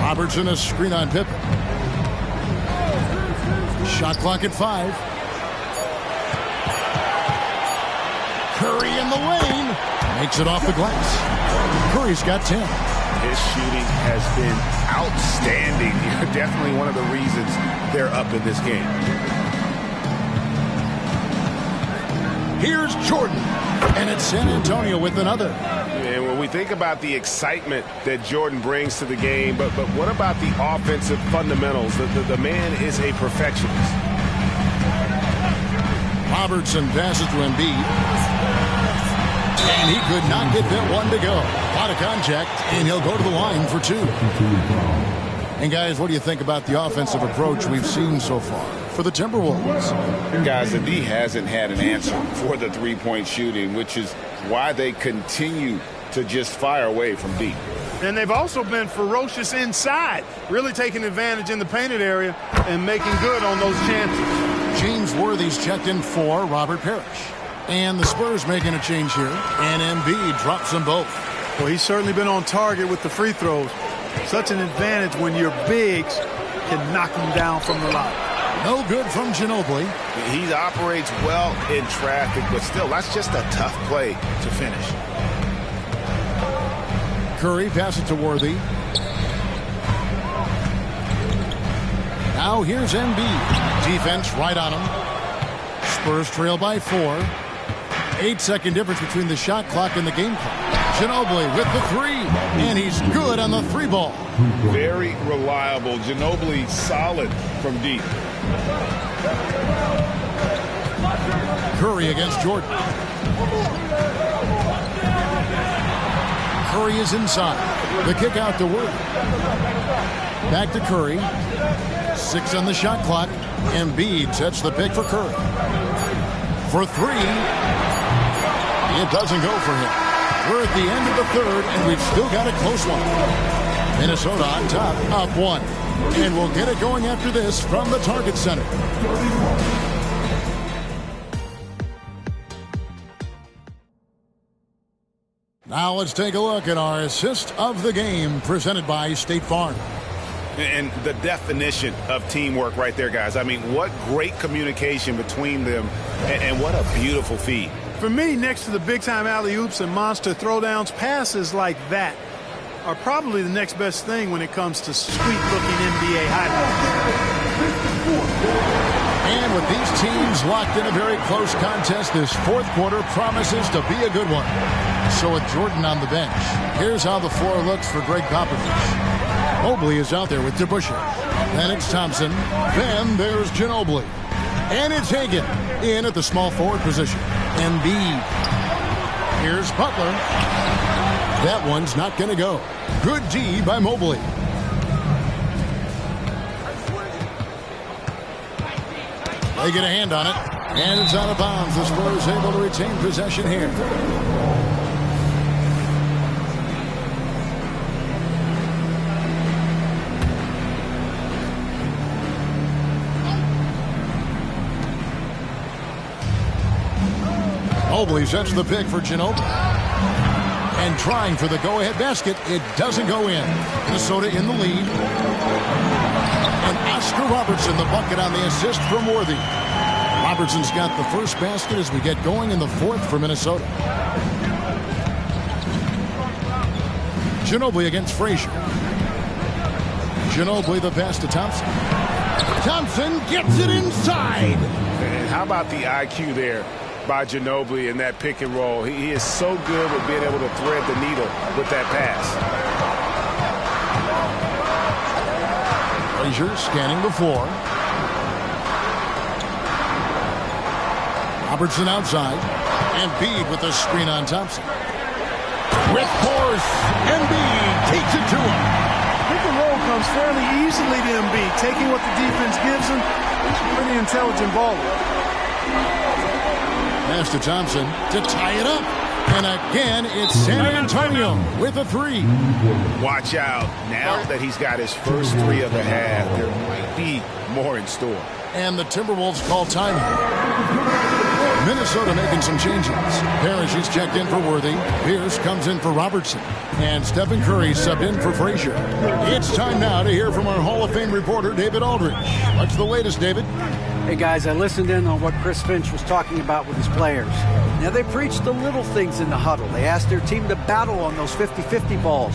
Robertson a screen on Pippen. Shot clock at 5. Curry in the lane. Makes it off the glass. Curry's got 10. His shooting has been outstanding. Definitely one of the reasons they're up in this game. Here's Jordan. And it's San Antonio with another. And when we think about the excitement that Jordan brings to the game, but what about the offensive fundamentals? The man is a perfectionist. Robertson passes to Embiid. And he could not get that one to go. Out of contact, and he'll go to the line for 2. And guys, what do you think about the offensive approach we've seen so far for the Timberwolves? Guys, the D hasn't had an answer for the three-point shooting, which is why they continue to just fire away from deep. And they've also been ferocious inside, really taking advantage in the painted area and making good on those chances. James Worthy's checked in for Robert Parrish. And the Spurs making a change here. And Embiid drops them both. Well, he's certainly been on target with the free throws. Such an advantage when your bigs can knock him down from the line. No good from Ginobili. He operates well in traffic, but still, that's just a tough play to finish. Curry passes to Worthy. Now here's Embiid. Defense right on him. Spurs trail by 4. 8-second difference between the shot clock and the game clock. Ginobili with the 3. And he's good on the 3 ball. Very reliable. Ginobili solid from deep. Curry against Jordan. Curry is inside. The kick out to Worthy. Back to Curry. 6 on the shot clock. Embiid sets the pick for Curry. For 3. It doesn't go for him. We're at the end of the third, and we've still got a close one. Minnesota on top, up 1. And we'll get it going after this from the Target Center. Now let's take a look at our assist of the game presented by State Farm. And the definition of teamwork right there, guys. I mean, what great communication between them, and what a beautiful feed. For me, next to the big-time alley-oops and monster throwdowns, passes like that are probably the next best thing when it comes to sweet-looking NBA highlights. And with these teams locked in a very close contest, this fourth quarter promises to be a good one. So with Jordan on the bench, here's how the floor looks for Greg Popovich. Mobley is out there with DeBusschere. Then it's Thompson. Then there's Ginobili. And it's Hagan in at the small forward position. Embiid. Here's Butler. That one's not going to go. Good D by Mobley. They get a hand on it. And it's out of bounds. The Spurs able to retain possession here. Mobley sets the pick for Ginobili. And trying for the go-ahead basket. It doesn't go in. Minnesota in the lead. And Oscar Robertson, the bucket on the assist from Worthy. Robertson's got the first basket as we get going in the fourth for Minnesota. Ginobili against Frazier. Ginobili the pass to Thompson. Thompson gets it inside. And how about the IQ there by Ginobili in that pick and roll? He is so good with being able to thread the needle with that pass. Frazier scanning the floor. Robertson outside. Embiid with a screen on Thompson. With force, Embiid takes it to him. Pick and roll comes fairly easily to Embiid, taking what the defense gives him. He's a pretty intelligent baller. Pass to Thompson to tie it up. And again, it's San Antonio with a 3. Watch out. Now that he's got his first 3 of the half, there might be more in store. And the Timberwolves call time. Minnesota making some changes. Parrish is checked in for Worthy. Pierce comes in for Robertson. And Stephen Curry subbed in for Frazier. It's time now to hear from our Hall of Fame reporter, David Aldridge. What's the latest, David? Hey, guys, I listened in on what Chris Finch was talking about with his players. Now, they preached the little things in the huddle. They asked their team to battle on those 50-50 balls.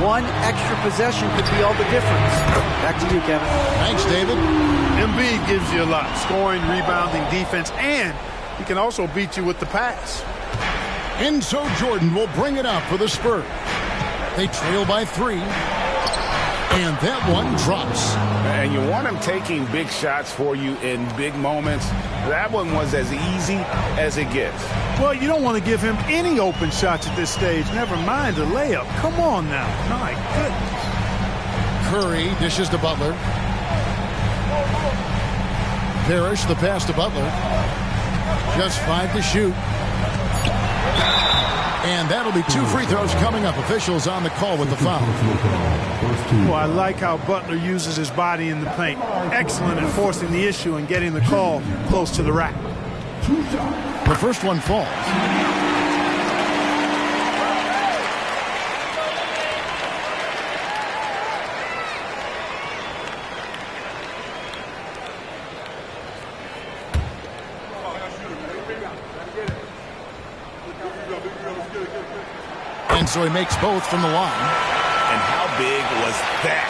One extra possession could be all the difference. Back to you, Kevin. Thanks, David. Embiid gives you a lot. Scoring, rebounding, defense, and he can also beat you with the pass. And so Jordan will bring it up for the Spurs. They trail by 3. And that one drops. And you want him taking big shots for you in big moments. That one was as easy as it gets. Well, you don't want to give him any open shots at this stage. Never mind a layup. Come on now. My goodness. Curry dishes to Butler. Parrish the pass to Butler. Just 5 to shoot. And that'll be 2 free throws coming up. Officials on the call with the foul. Well, I like how Butler uses his body in the paint. Excellent at forcing the issue and getting the call close to the rack. The first one falls. And so he makes both from the line. And how big was that?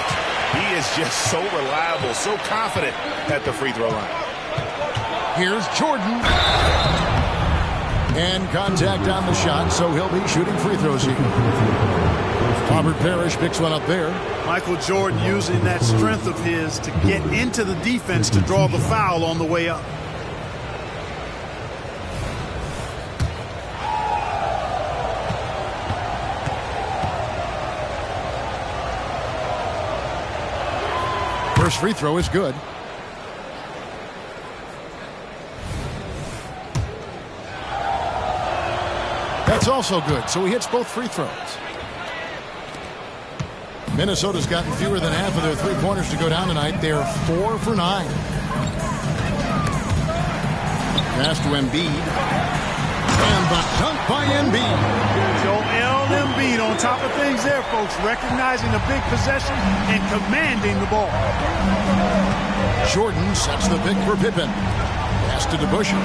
He is just so reliable, so confident at the free throw line. Here's Jordan. And contact on the shot, so he'll be shooting free throws here. Robert Parrish picks one up there. Michael Jordan using that strength of his to get into the defense to draw the foul on the way up. First free throw is good. That's also good, so he hits both free throws. Minnesota's gotten fewer than half of their three-pointers to go down tonight. They're 4 for 9. Pass to Embiid. And the dunk by Embiid. Joel Embiid on top of things there, folks. Recognizing a big possession and commanding the ball. Jordan sets the pick for Pippen. Pass to DeBusschere.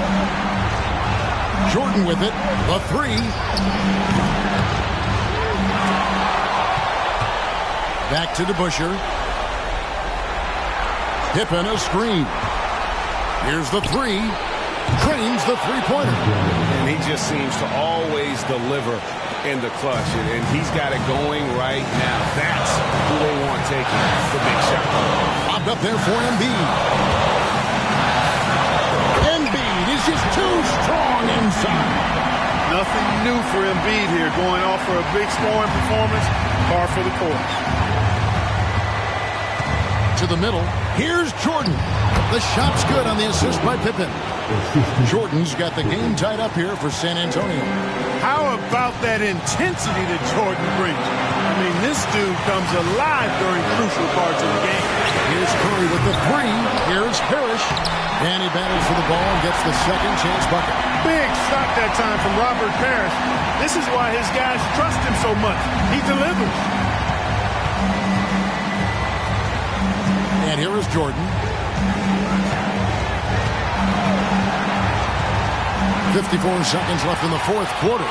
Jordan with it. The 3. Back to DeBusschere. Pippen a screen. Here's the 3. Trains the three-pointer. And he just seems to always deliver in the clutch. And he's got it going right now. That's who they want taking the big shot. Popped up there for Embiid. Embiid is just too strong inside. Nothing new for Embiid here. Going off for a big scoring performance. Par for the course. To the middle. Here's Jordan. The shot's good on the assist by Pippen. Jordan's got the game tied up here for San Antonio. How about that intensity that Jordan brings? I mean, this dude comes alive during crucial parts of the game. Here's Curry with the 3. Here's Parrish. And he battles for the ball and gets the second chance bucket. Big shot that time from Robert Parrish. This is why his guys trust him so much. He delivers. And here is Jordan. 54 seconds left in the fourth quarter.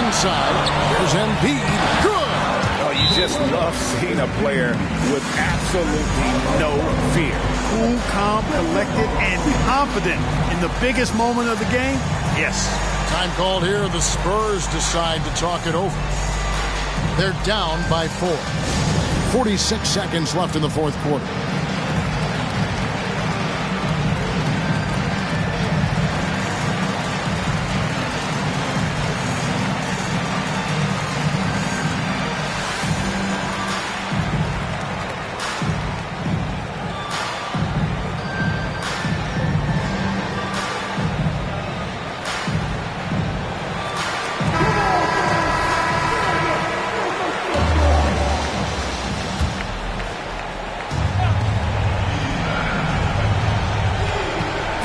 Inside, there's Embiid. Good! Oh, you just love seeing a player with absolutely no fear. Cool, calm, collected, and confident in the biggest moment of the game. Yes. Time called here. The Spurs decide to talk it over. They're down by 4. 46 seconds left in the fourth quarter.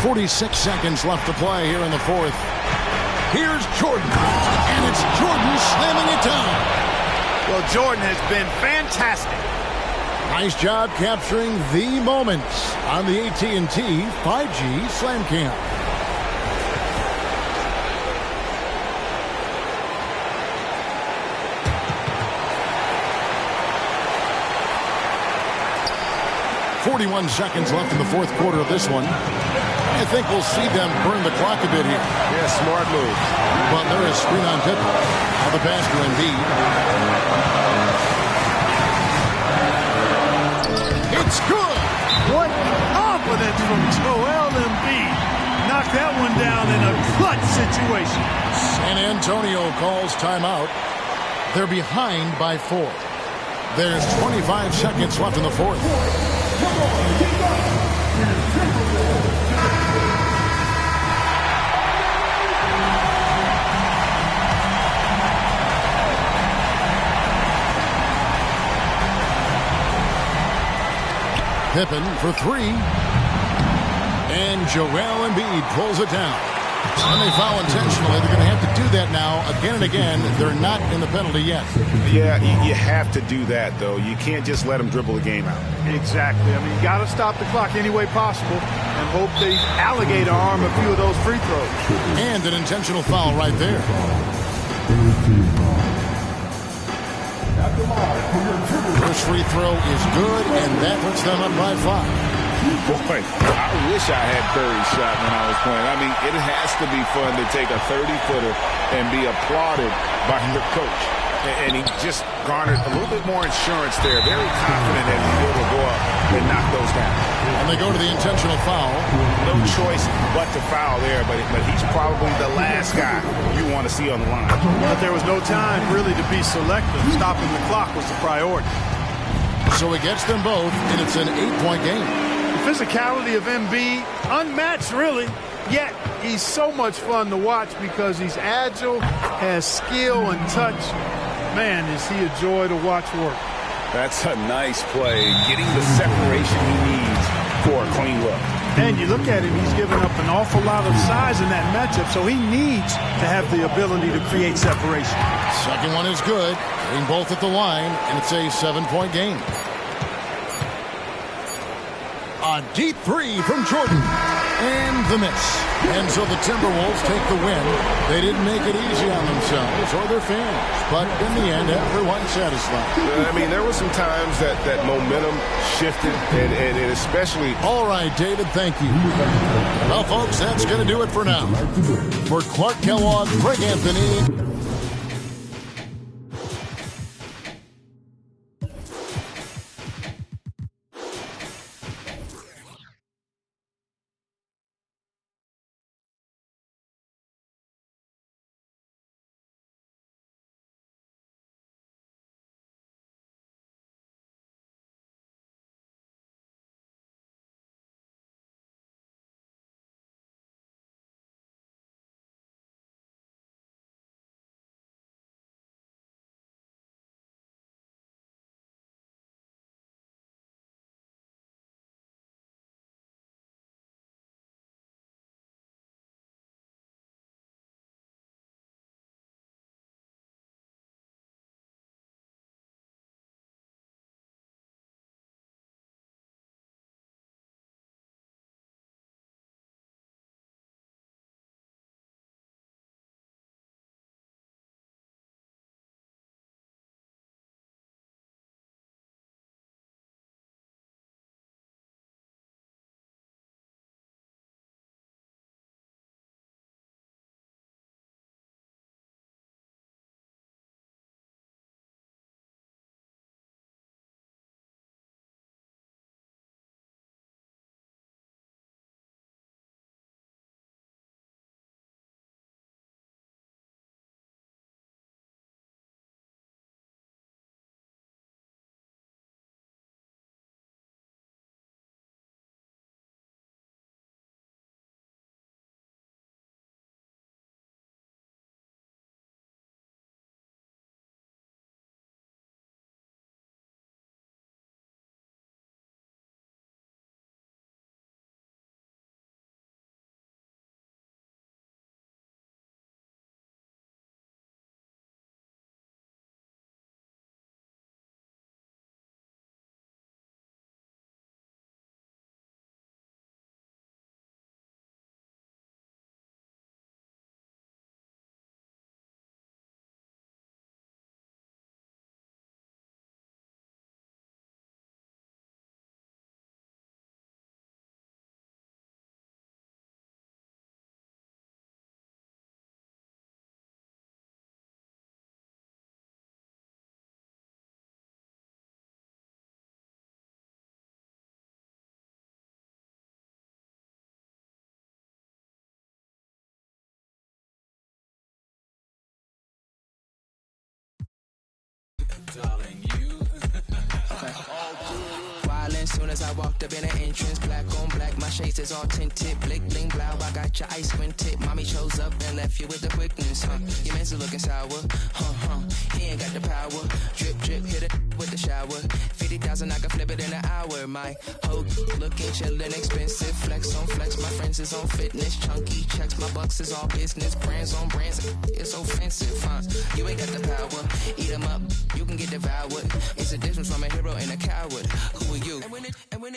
.46 seconds left to play here in the fourth. Here's Jordan. And it's Jordan slamming it down. Well, Jordan has been fantastic. Nice job capturing the moments on the AT&T 5G Slam Cam. .41 seconds left in the fourth quarter of this one. I think we'll see them burn the clock a bit here. Yeah, smart move. Butler is screen on Pippen. Now the pass to Embiid. It's good. What confidence from Joel Embiid. Knocked that one down in a clutch situation. San Antonio calls timeout. They're behind by 4. There's 25 seconds left in the fourth. Pippen for three. And Joel Embiid pulls it down. When they foul intentionally, they're going to have to do that now again and again. They're not in the penalty yet. Yeah, you have to do that, though. You can't just let them dribble the game out. Exactly. I mean, you got to stop the clock any way possible and hope they alligator arm a few of those free throws. And an intentional foul right there. First free throw is good, and that puts them up by 5. Boy, I wish I had Curry's shot when I was playing. I mean, it has to be fun to take a 30-footer and be applauded by your coach. And he just garnered a little bit more insurance there. Very confident that he's able to go up and knock those down. And they go to the intentional foul. No choice but to foul there, but he's probably the last guy you want to see on the line. But there was no time really to be selective. Stopping the clock was the priority. So he gets them both, and it's an 8-point game. The physicality of Embiid, unmatched really, yet he's so much fun to watch because he's agile, has skill and touch. Man, is he a joy to watch work. That's a nice play, getting the separation he needs for a clean look. And you look at him, he's given up an awful lot of size in that matchup, so he needs to have the ability to create separation. Second one is good, getting both at the line, and it's a 7-point game. A deep three from Jordan. And the miss. And so the Timberwolves take the win. They didn't make it easy on themselves or their fans. But in the end, everyone's satisfied. I mean, there were some times that momentum shifted, and especially... All right, David, thank you. Well, folks, that's going to do it for now. For Clark Kellogg, Greg Anthony... As soon as I walked up in the entrance, black on black, my shades is all tinted, blick bling blow, I got your ice squinted, mommy chose up and left you with the quickness, Your man's looking sour, He ain't got the power, drip drip hit it. with the shower. 50,000, I can flip it in an hour. My hoe looking chillin', expensive. Flex on flex, my friends is on fitness. Chunky checks, my bucks is all business. Brands on brands, it's offensive, huh? You ain't got the power. Eat 'em up, you can get devoured. It's a difference from a hero and a coward. Who are you? And when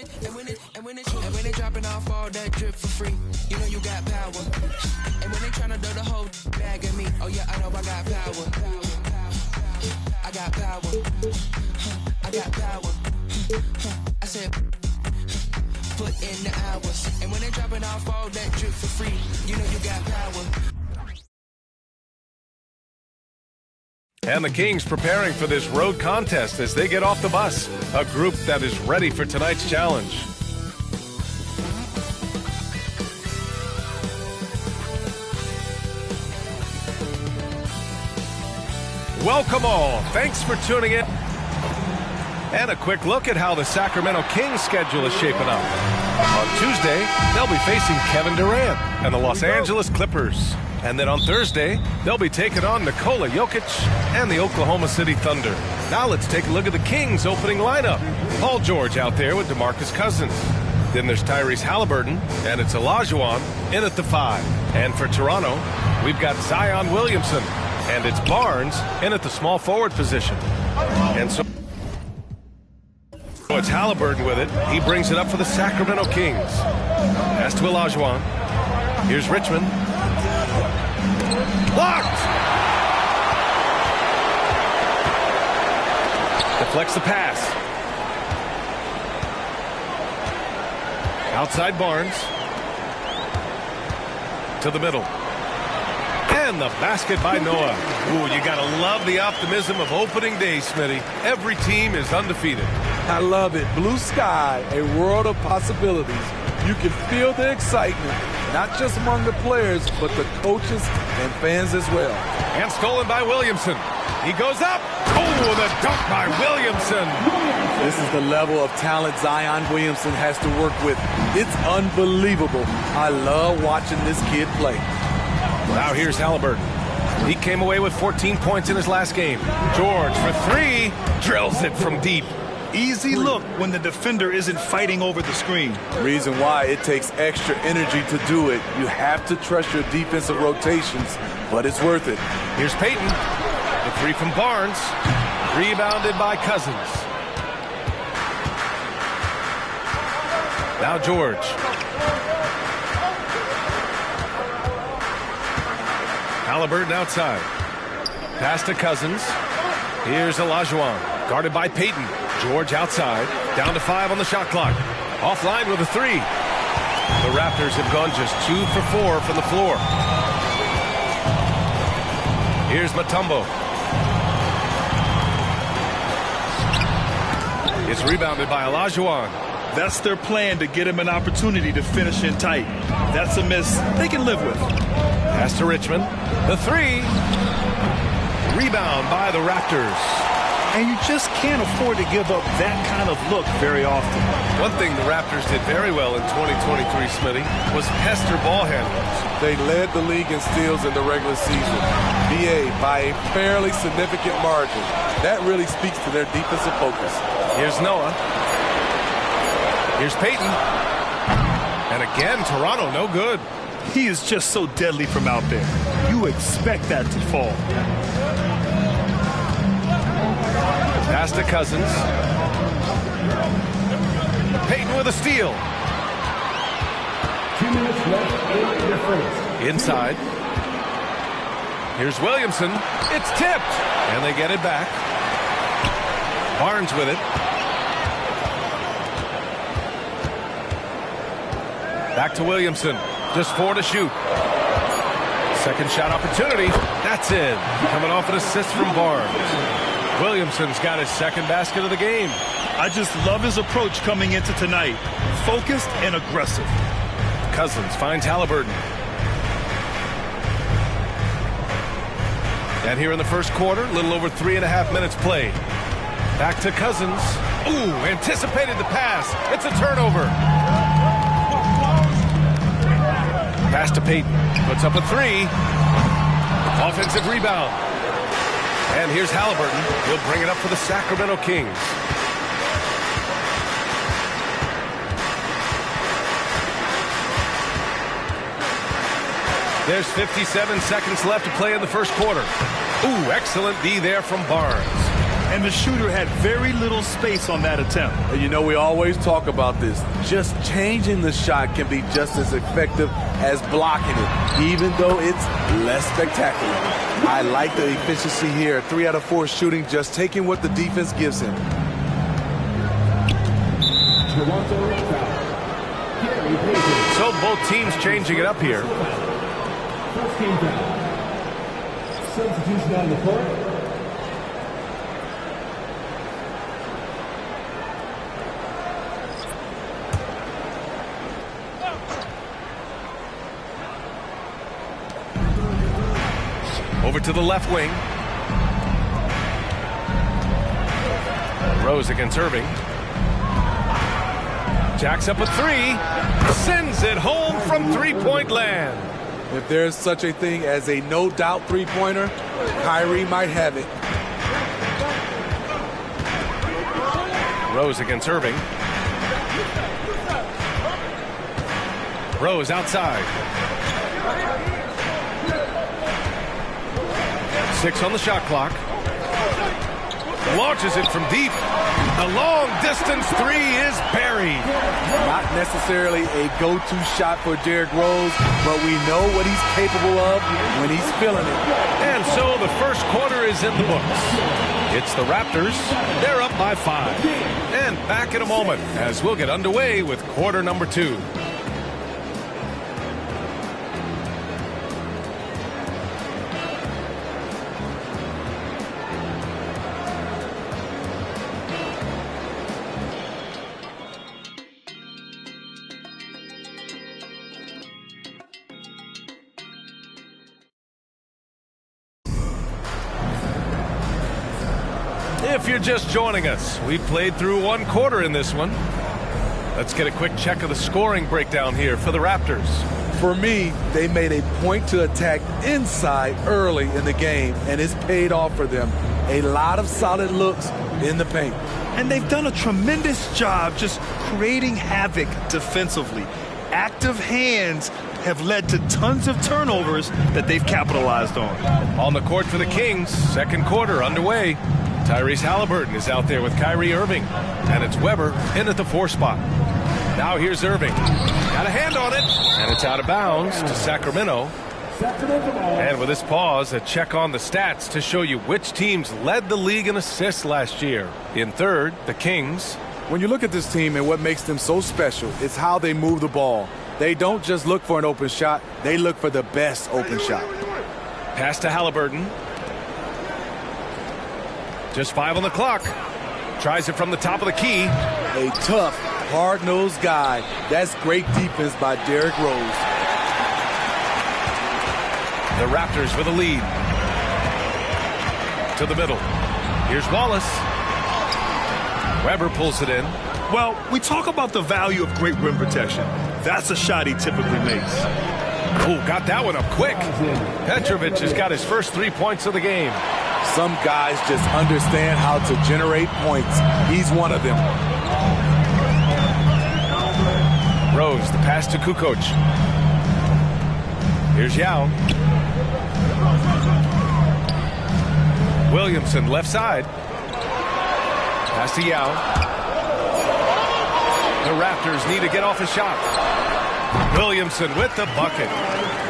they dropping off all that drip for free, you know you got power. And when they tryna do the whole bag of me, oh yeah, I know I got power. I got power. I got power. I said, put in the hours. And when they dropping off all that drip for free, you know you got power. And the Kings preparing for this road contest as they get off the bus. A group that is ready for tonight's challenge. Welcome all. Thanks for tuning in. And a quick look at how the Sacramento Kings schedule is shaping up. On Tuesday, they'll be facing Kevin Durant and the Los Angeles Clippers. And then on Thursday, they'll be taking on Nikola Jokic and the Oklahoma City Thunder. Now let's take a look at the Kings' opening lineup. Paul George out there with DeMarcus Cousins. Then there's Tyrese Halliburton, and it's Olajuwon in at the 5. And for Toronto, we've got Zion Williamson, and it's Barnes in at the small forward position. And so it's Halliburton with it. He brings it up for the Sacramento Kings. Pass to Olajuwon. Here's Richmond. Blocked! Deflects the pass. Outside Barnes. To the middle. And the basket by Noah. Ooh, you gotta love the optimism of opening day, Smitty. Every team is undefeated. I love it. Blue sky, a world of possibilities. You can feel the excitement, not just among the players, but the coaches and fans as well. And stolen by Williamson. He goes up. Oh, the dunk by Williamson. This is the level of talent Zion Williamson has to work with. It's unbelievable. I love watching this kid play. Now here's Halliburton. He came away with 14 points in his last game. George for 3. Drills it from deep. Easy look when the defender isn't fighting over the screen. Reason why it takes extra energy to do it. You have to trust your defensive rotations, but it's worth it. Here's Payton. The 3 from Barnes. Rebounded by Cousins. Now George. Halliburton outside. Pass to Cousins. Here's Olajuwon. Guarded by Payton. George outside. Down to 5 on the shot clock. Offline with a 3. The Raptors have gone just 2 for 4 from the floor. Here's Mutombo. It's rebounded by Olajuwon. That's their plan, to get him an opportunity to finish in tight. That's a miss they can live with. Pass to Richmond. The 3. Rebound by the Raptors. And you just can't afford to give up that kind of look very often. One thing the Raptors did very well in 2023, Smitty, was pester ball handlers. They led the league in steals in the regular season. BA by a fairly significant margin. That really speaks to their defensive focus. Here's Noah. Here's Payton. And again, Toronto, no good. He is just so deadly from out there. You expect that to fall. Pass to Cousins. Payton with a steal. 2 minutes left in the first. Inside. Here's Williamson. It's tipped. And they get it back. Barnes with it. Back to Williamson. Just 4 to shoot. Second shot opportunity. That's in. Coming off an assist from Barnes. Williamson's got his second basket of the game. I just love his approach coming into tonight. Focused and aggressive. Cousins finds Halliburton. And here in the first quarter, a little over 3.5 minutes played. Back to Cousins. Ooh, anticipated the pass. It's a turnover. Pass to Payton. Puts up a 3. Offensive rebound. And here's Halliburton. He'll bring it up for the Sacramento Kings. There's 57 seconds left to play in the first quarter. Ooh, excellent D there from Barnes. And the shooter had very little space on that attempt. And you know, we always talk about this. Just changing the shot can be just as effective as blocking it, even though it's less spectacular. I like the efficiency here. 3 out of 4 shooting, just taking what the defense gives him. So both teams changing it up here. First team down. Substitution on the court. Over to the left wing. Rose against Irving. Jacks up a 3. Sends it home from three-point land. If there's such a thing as a no-doubt three-pointer, Kyrie might have it. Rose against Irving. Rose outside. 6 on the shot clock. Launches it from deep. The long-distance 3 is buried. Not necessarily a go-to shot for Derrick Rose, but we know what he's capable of when he's feeling it. And so the first quarter is in the books. It's the Raptors. They're up by 5. And back in a moment as we'll get underway with quarter number 2. If you're just joining us, we played through 1 quarter in this one. Let's get a quick check of the scoring breakdown here for the Raptors. For me, they made a point to attack inside early in the game, and it's paid off for them. A lot of solid looks in the paint. And they've done a tremendous job just creating havoc defensively. Active hands have led to tons of turnovers that they've capitalized on. On the court for the Kings, second quarter underway. Tyrese Halliburton is out there with Kyrie Irving, and it's Weber in at the 4 spot. Now here's Irving. Got a hand on it, and it's out of bounds to Sacramento. And with this pause, a check on the stats to show you which teams led the league in assists last year. In third, the Kings. When you look at this team and what makes them so special, it's how they move the ball. They don't just look for an open shot, they look for the best open shot. Pass to Halliburton. Just 5 on the clock. Tries it from the top of the key. A tough, hard-nosed guy. That's great defense by Derrick Rose. The Raptors with a lead. To the middle. Here's Wallace. Weber pulls it in. Well, we talk about the value of great rim protection. That's a shot he typically makes. Ooh, got that one up quick. Petrovic has got his first 3 points of the game. Some guys just understand how to generate points. He's one of them. Rose, the pass to Kukoc. Here's Yao. Williamson, left side. Pass to Yao. The Raptors need to get off a shot. Williamson with the bucket.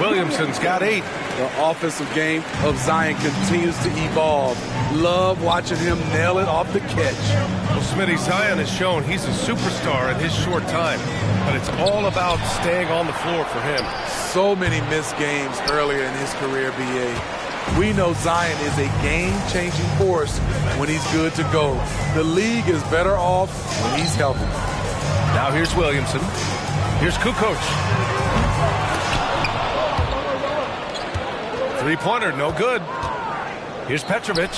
Williamson's got 8. The offensive game of Zion continues to evolve. Love watching him nail it off the catch. Well, Smitty, Zion has shown he's a superstar in his short time, but it's all about staying on the floor for him. So many missed games earlier in his career, BA. We know Zion is a game-changing force when he's good to go. The league is better off when he's healthy. Now here's Williamson. Here's Kukoc. Three-pointer, no good. Here's Petrovic.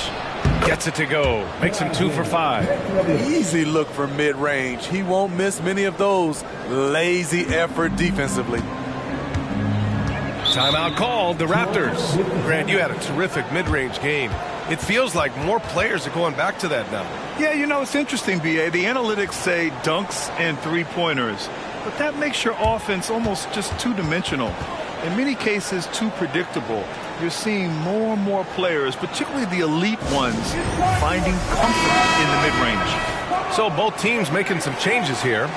Gets it to go. Makes him 2 for 5. Easy look for mid-range. He won't miss many of those. Lazy effort defensively. Timeout called, the Raptors. Grant, you had a terrific mid-range game. It feels like more players are going back to that now. Yeah, you know, it's interesting, B.A. The analytics say dunks and three-pointers, but that makes your offense almost just two-dimensional. In many cases, too predictable. You're seeing more and more players, particularly the elite ones, finding comfort in the mid-range. So both teams making some changes here.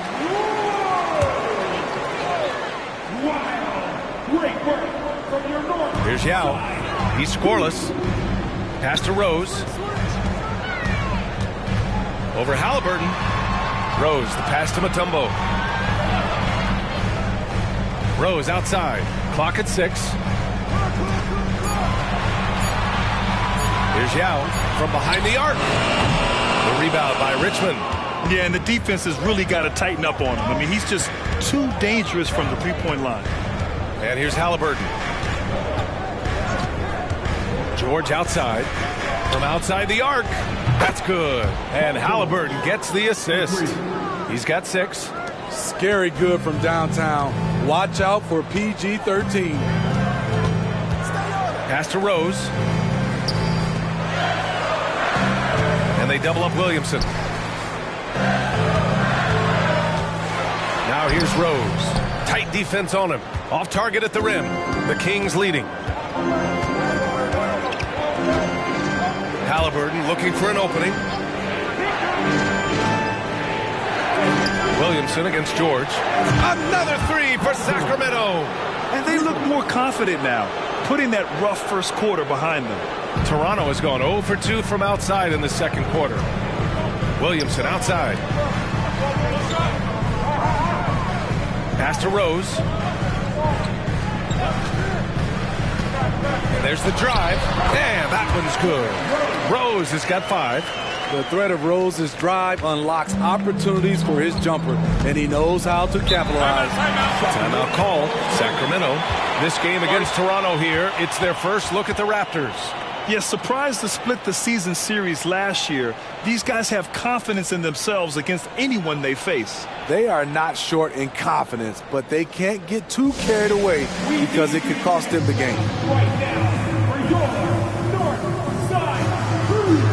Here's Yao. He's scoreless. Pass to Rose. Over Halliburton. Rose, the pass to Mutombo. Rose outside. Clock at 6. Here's Yao from behind the arc. The rebound by Richmond. Yeah, and the defense has really got to tighten up on him. I mean, he's just too dangerous from the three-point line. And here's Halliburton. George outside. From outside the arc. That's good. And Halliburton gets the assist. He's got 6. Scary good from downtown. Watch out for PG-13. Pass to Rose. And they double up Williamson. Now here's Rose. Tight defense on him. Off target at the rim. The Kings leading. Halliburton looking for an opening. Williamson against George. Another 3 for Sacramento. And they look more confident now, putting that rough first quarter behind them. Toronto has gone 0 for 2 from outside in the second quarter. Williamson outside. Pass to Rose. And there's the drive. And that one's good. Rose has got 5. The threat of Rose's drive unlocks opportunities for his jumper, and he knows how to capitalize. Timeout call. Sacramento. This game against Toronto here. It's their first look at the Raptors. Yes, surprised to split the season series last year. These guys have confidence in themselves against anyone they face. They are not short in confidence, but they can't get too carried away because it could cost them the game. Right now, for your North Side Crew.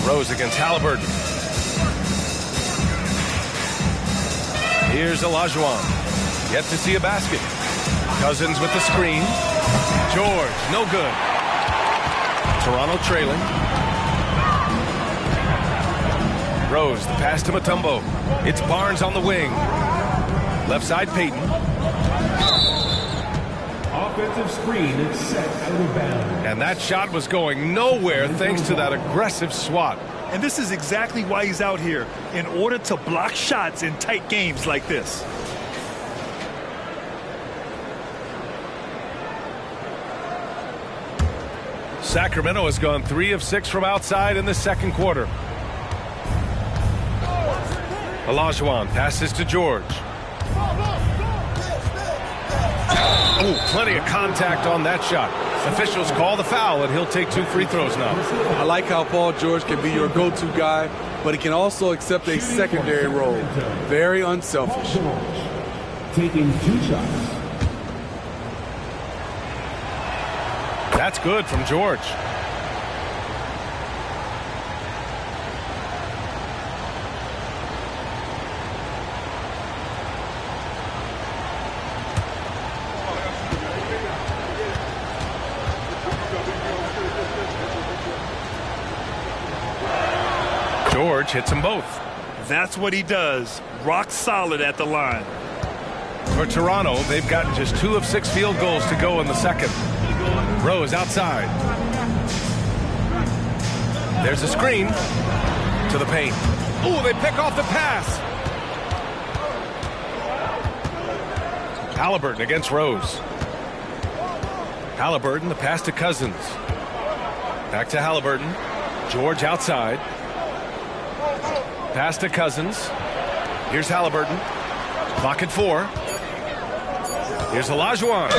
Rose against Halliburton. Here's Olajuwon. Yet to see a basket. Cousins with the screen. George, no good. Toronto trailing. Rose, the pass to Mutombo. It's Barnes on the wing. Left side, Payton. Offensive screen is set out of bounds. And that shot was going nowhere thanks to that aggressive swat. And this is exactly why he's out here, in order to block shots in tight games like this. Sacramento has gone 3 of 6 from outside in the second quarter. Olajuwon passes to George. Oh, plenty of contact on that shot. Officials call the foul, and he'll take 2 free throws now. I like how Paul George can be your go-to guy, but he can also accept a secondary role. Very unselfish. Taking 2 shots. That's good from George. George hits them both. That's what he does. Rock solid at the line. For Toronto, they've gotten just 2 of 6 field goals to go in the second. Rose outside. There's a screen to the paint. Ooh, they pick off the pass. Halliburton against Rose. Halliburton, the pass to Cousins. Back to Halliburton. George outside. Pass to Cousins. Here's Halliburton. Clock at 4. Here's Olajuwon.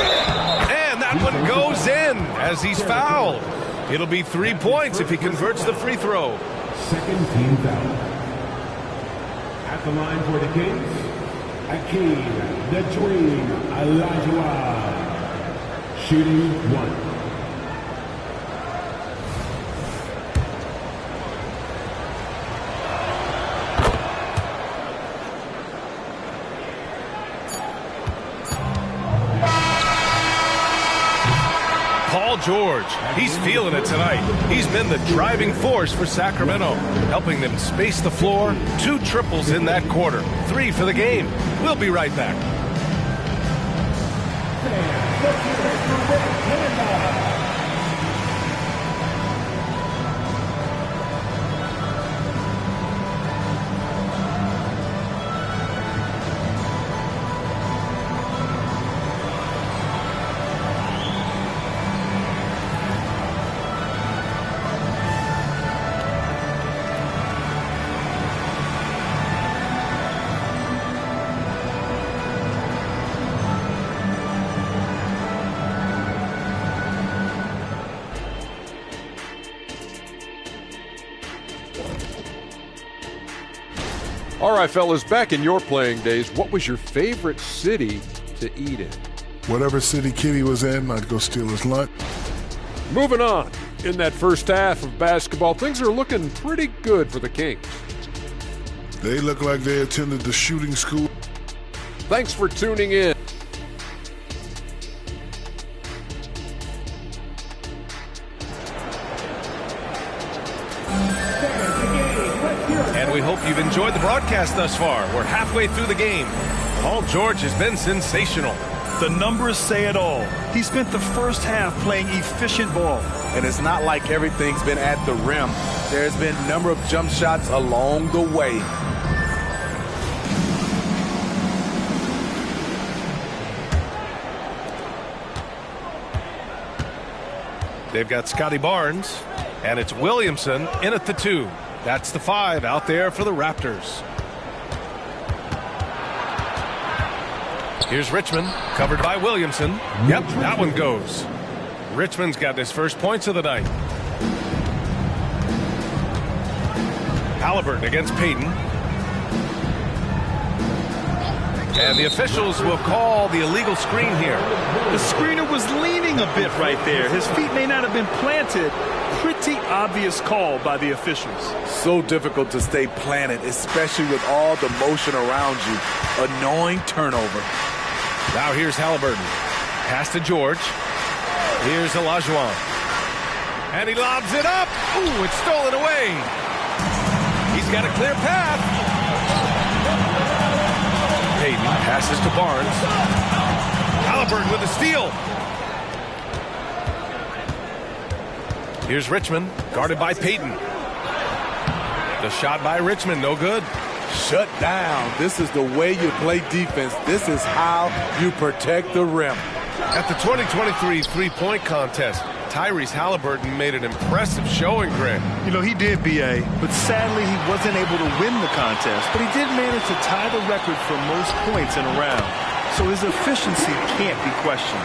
And that one goes in as he's fouled. It'll be 3 points if he converts the free throw. Second team foul. At the line for the Kings, Akeem the Dream Olajuwon. Shooting 1. George, he's feeling it tonight. He's been the driving force for Sacramento, helping them space the floor. 2 triples in that quarter, 3 for the game. We'll be right back. All right, fellas, back in your playing days, what was your favorite city to eat in? Whatever city Kitty was in, I'd go steal his lunch. Moving on. In that first half of basketball, things are looking pretty good for the Kings. They look like they attended the shooting school. Thanks for tuning in. And we hope you've enjoyed the broadcast thus far. We're halfway through the game. Paul George has been sensational. The numbers say it all. He spent the first half playing efficient ball. And it's not like everything's been at the rim. There's been a number of jump shots along the way. They've got Scotty Barnes, and it's Williamson in at the 2. That's the 5 out there for the Raptors. Here's Richmond, covered by Williamson. Yep, that one goes. Richmond's got his first points of the night. Halliburton against Payton. And the officials will call the illegal screen here. The screener was leaning a bit right there. His feet may not have been planted. Pretty obvious call by the officials. So difficult to stay planted, especially with all the motion around you. Annoying turnover. Now here's Halliburton. Pass to George. Here's Olajuwon. And he lobs it up. Ooh, it's stolen away. He's got a clear path. Payton passes to Barnes. Halliburton with a steal. Here's Richmond, guarded by Payton. The shot by Richmond, no good. Shut down. This is the way you play defense. This is how you protect the rim. At the 2023 three-point contest, Tyrese Halliburton made an impressive showing, Greg. You know, he did, B.A., but sadly he wasn't able to win the contest. But he did manage to tie the record for most points in a round. So his efficiency can't be questioned.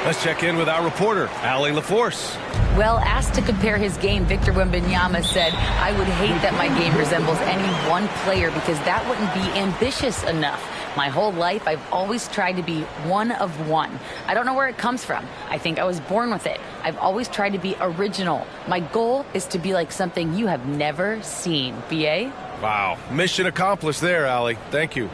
Let's check in with our reporter, Allie LaForce. Well, asked to compare his game, Victor Wembanyama said, "I would hate that my game resembles any one player because that wouldn't be ambitious enough. My whole life, I've always tried to be one of one. I don't know where it comes from. I think I was born with it. I've always tried to be original. My goal is to be like something you have never seen." B.A.? Wow. Mission accomplished there, Allie. Thank you.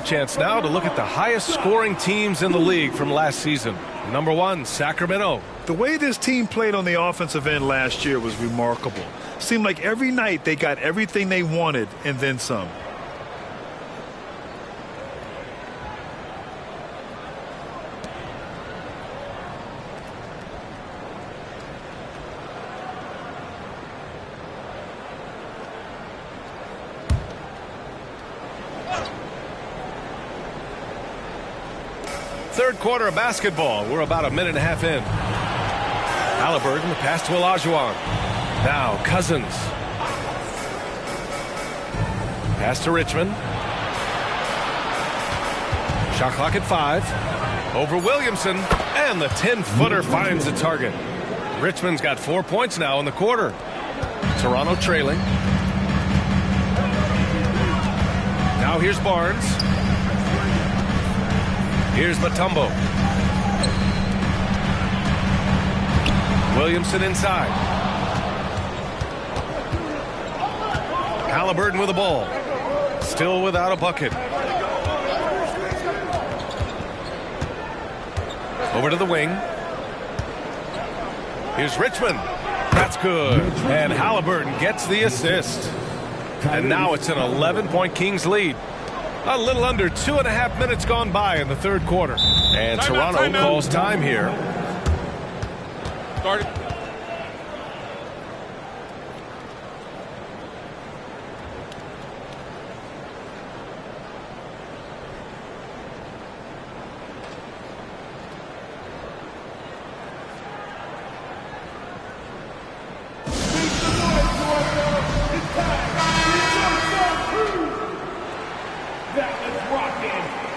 chance now to look at the highest scoring teams in the league from last season. Number 1, Sacramento. The way this team played on the offensive end last year was remarkable. Seemed like every night they got everything they wanted and then some. Third quarter of basketball. We're about a minute and a half in. Halliburton, the pass to Olajuwon. Now Cousins. Pass to Richmond. Shot clock at 5. Over Williamson. And the 10-footer finds the target. Richmond's got 4 points now in the quarter. Toronto trailing. Now here's Barnes. Here's Mutombo. Williamson inside. Halliburton with the ball. Still without a bucket. Over to the wing. Here's Richmond. That's good. And Halliburton gets the assist. And now it's an 11-point Kings lead. A little under 2.5 minutes gone by in the third quarter. And Toronto calls time here. Started.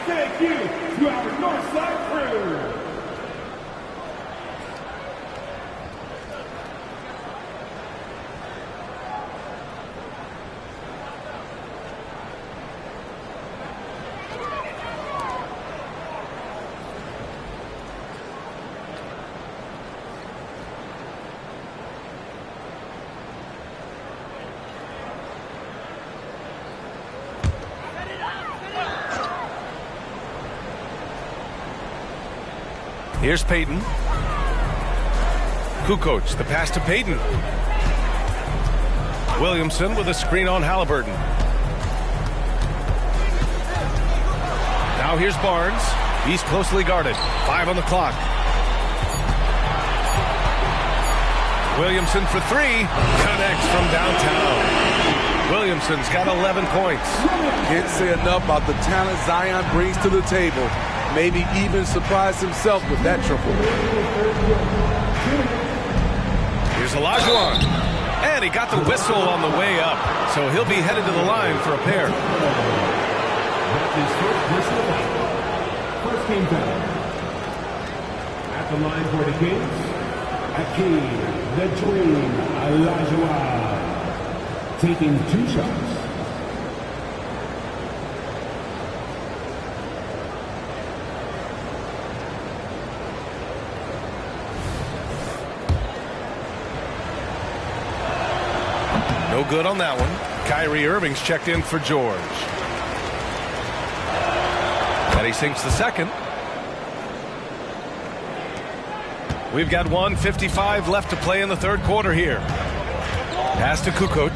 Thank you to our Northside crew. Here's Payton. Kukoc, the pass to Payton. Williamson with a screen on Halliburton. Now here's Barnes. He's closely guarded. 5 on the clock. Williamson for 3. Connects from downtown. Williamson's got 11 points. Can't say enough about the talent Zion brings to the table. Maybe even surprised himself with that triple. Here's Olajuwon. And he got the whistle on the way up. So he'll be headed to the line for a pair. That's his first personal foul. First game foul. At the line for the Kings, Hakeem the Dream Olajuwon, taking 2 shots. No good on that one. Kyrie Irving's checked in for George. And he sinks the second. We've got 1:55 left to play in the third quarter here. Pass to Kukoc.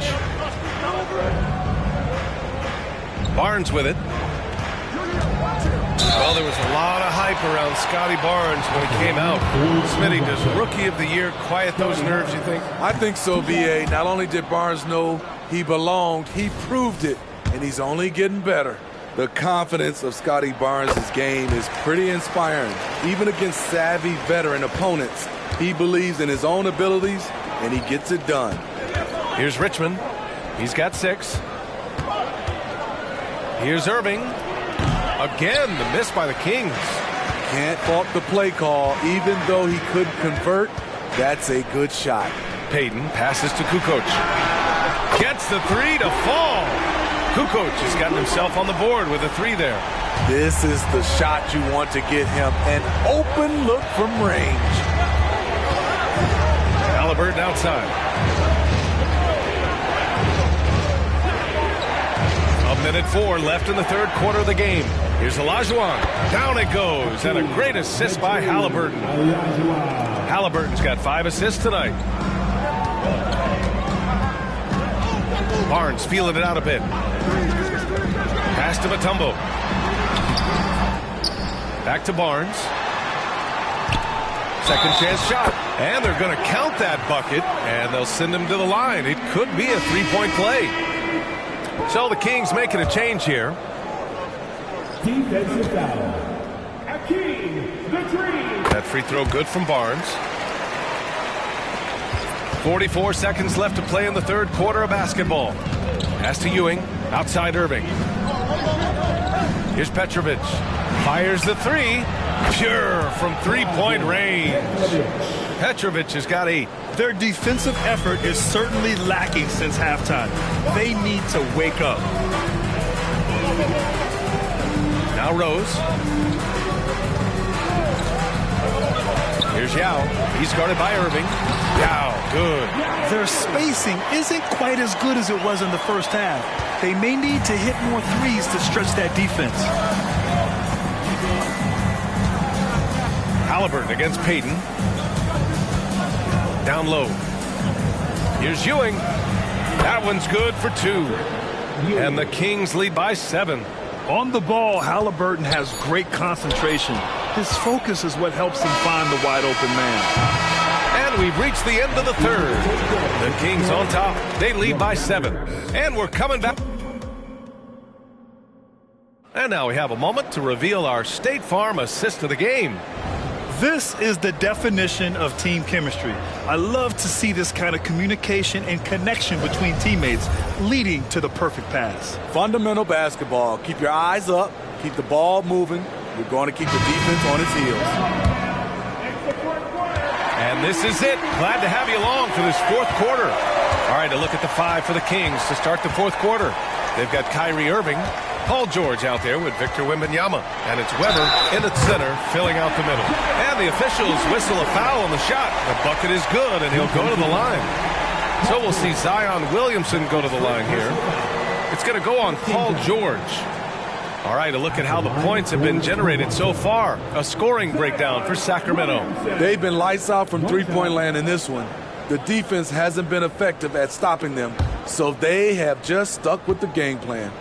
Barnes with it. Well, there was a lot of hype around Scotty Barnes when he came out. Smitty, does Rookie of the Year quiet those nerves, you think? I think so, B.A. Not only did Barnes know he belonged, he proved it, and he's only getting better. The confidence of Scotty Barnes' game is pretty inspiring. Even against savvy veteran opponents, he believes in his own abilities, and he gets it done. Here's Richmond. He's got 6. Here's Irving. Again, the miss by the Kings. Can't fault the play call. Even though he couldn't convert, that's a good shot. Payton passes to Kukoc. Gets the 3 to fall. Kukoc has gotten himself on the board with a 3 there. This is the shot you want to get him. An open look from range. Halliburton outside. 1:04 left in the third quarter of the game. Here's Olajuwon. Down it goes. And a great assist by Halliburton. Halliburton's got 5 assists tonight. Barnes feeling it out a bit. Pass to Mutombo. Back to Barnes. Second chance shot. And they're going to count that bucket, and they'll send him to the line. It could be a 3-point play. So the Kings making a change here. Defensive foul. Hakeem, the Dream. That free throw good from Barnes. 44 seconds left to play in the third quarter of basketball. Pass to Ewing. Outside Irving. Here's Petrovic. Fires the three. Pure from three-point range. Petrovic has got 8. Their defensive effort is certainly lacking since halftime. They need to wake up. Now Rose. Here's Yao. He's guarded by Irving. Yao, good. Their spacing isn't quite as good as it was in the first half. They may need to hit more threes to stretch that defense. Halliburton against Payton. Down low. Here's Ewing. That one's good for 2. And the Kings lead by 7. On the ball, Halliburton has great concentration. His focus is what helps him find the wide open man. And we've reached the end of the third. The Kings on top. They lead by 7. And we're coming back. And now we have a moment to reveal our State Farm assist of the game. This is the definition of team chemistry. I love to see this kind of communication and connection between teammates leading to the perfect pass. Fundamental basketball. Keep your eyes up. Keep the ball moving. You're going to keep the defense on its heels. And this is it. Glad to have you along for this fourth quarter. All right, a look at the 5 for the Kings to start the fourth quarter. They've got Kyrie Irving, Paul George out there with Victor Wembanyama. And it's Weber in at center, filling out the middle. And the officials whistle a foul on the shot. The bucket is good, and he'll go to the line. So we'll see Zion Williamson go to the line here. It's going to go on Paul George. All right, a look at how the points have been generated so far. A scoring breakdown for Sacramento. They've been lights out from three-point land in this one. The defense hasn't been effective at stopping them, so they have just stuck with the game plan.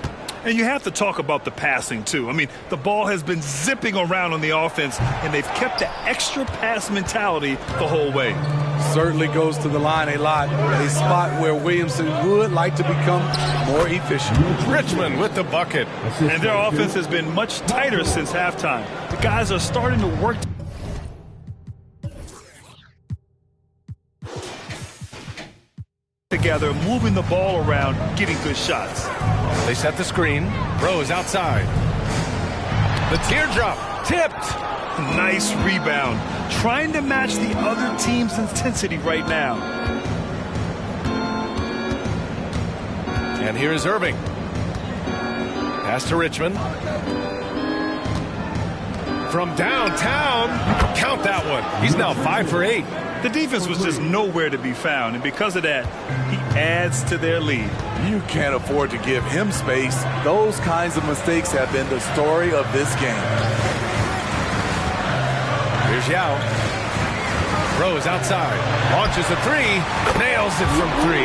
And you have to talk about the passing, too. I mean, the ball has been zipping around on the offense, and they've kept the extra pass mentality the whole way. Certainly goes to the line a lot, a spot where Williamson would like to become more efficient. Richmond with the bucket. And their offense has been much tighter since halftime. The guys are starting to work together, moving the ball around, getting good shots. They set the screen. Rose outside. The teardrop tipped. Nice rebound. Trying to match the other team's intensity right now. And here is Irving. Pass to Richmond. From downtown. Count that one. He's now 5 for 8. The defense was just nowhere to be found, and because of that, he adds to their lead. You can't afford to give him space. Those kinds of mistakes have been the story of this game. Here's Yao. Rose outside. Launches a 3. Nails it from 3.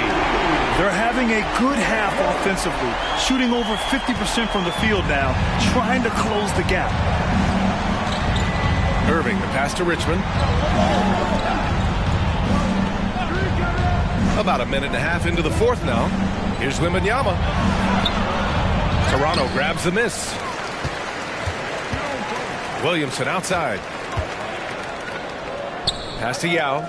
They're having a good half offensively. Shooting over 50% from the field now. Trying to close the gap. Irving, the pass to Richmond. About a minute and a half into the fourth now. Here's Wembanyama. Toronto grabs the miss. Williamson outside. Pass to Yao.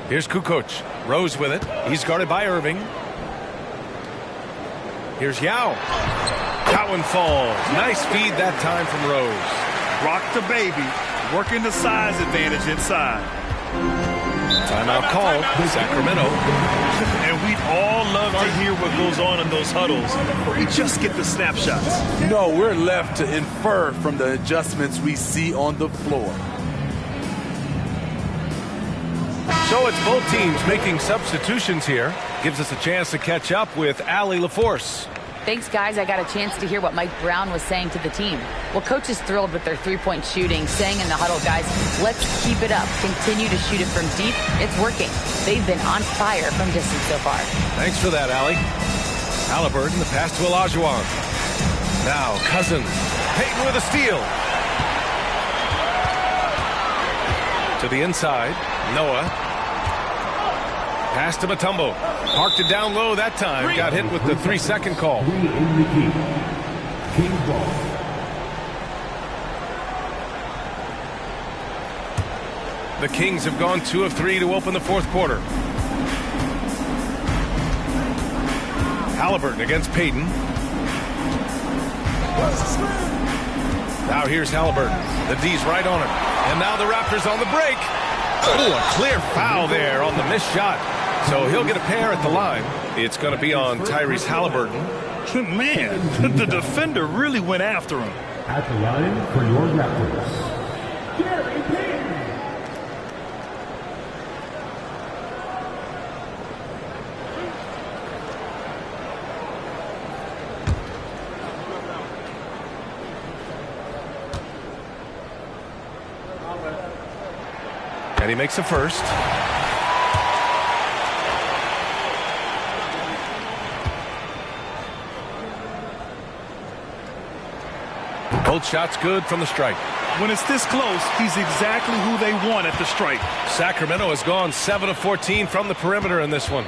Here's Kukoc. Rose with it. He's guarded by Irving. Here's Yao. That one falls. Nice feed that time from Rose. Rock the baby. Working the size advantage inside. Timeout called, Sacramento. And we'd all love to hear what goes on in those huddles, but we just get the snapshots. No, we're left to infer from the adjustments we see on the floor. So it's both teams making substitutions here. Gives us a chance to catch up with Allie LaForce. Thanks, guys. I got a chance to hear what Mike Brown was saying to the team. Well, Coach is thrilled with their three-point shooting, saying in the huddle, guys, let's keep it up. Continue to shoot it from deep. It's working. They've been on fire from distance so far. Thanks for that, Allie. Halliburton, the pass to Olajuwon. Now, Cousins. Payton with a steal. To the inside. Noah. Pass to Mutombo. Parked it down low that time. Got hit with the 3-second call. The Kings have gone 2 of 3 to open the fourth quarter. Halliburton against Payton. Now here's Halliburton. The D's right on him. And now the Raptors on the break. Oh, a clear foul there on the missed shot. So he'll get a pair at the line. It's going to be on Tyrese Halliburton. Man, the defender really went after him. At the line for your Raptors, Gary Payton. And he makes the first. Both shots good from the stripe. When it's this close, he's exactly who they want at the stripe. Sacramento has gone 7 of 14 from the perimeter in this one.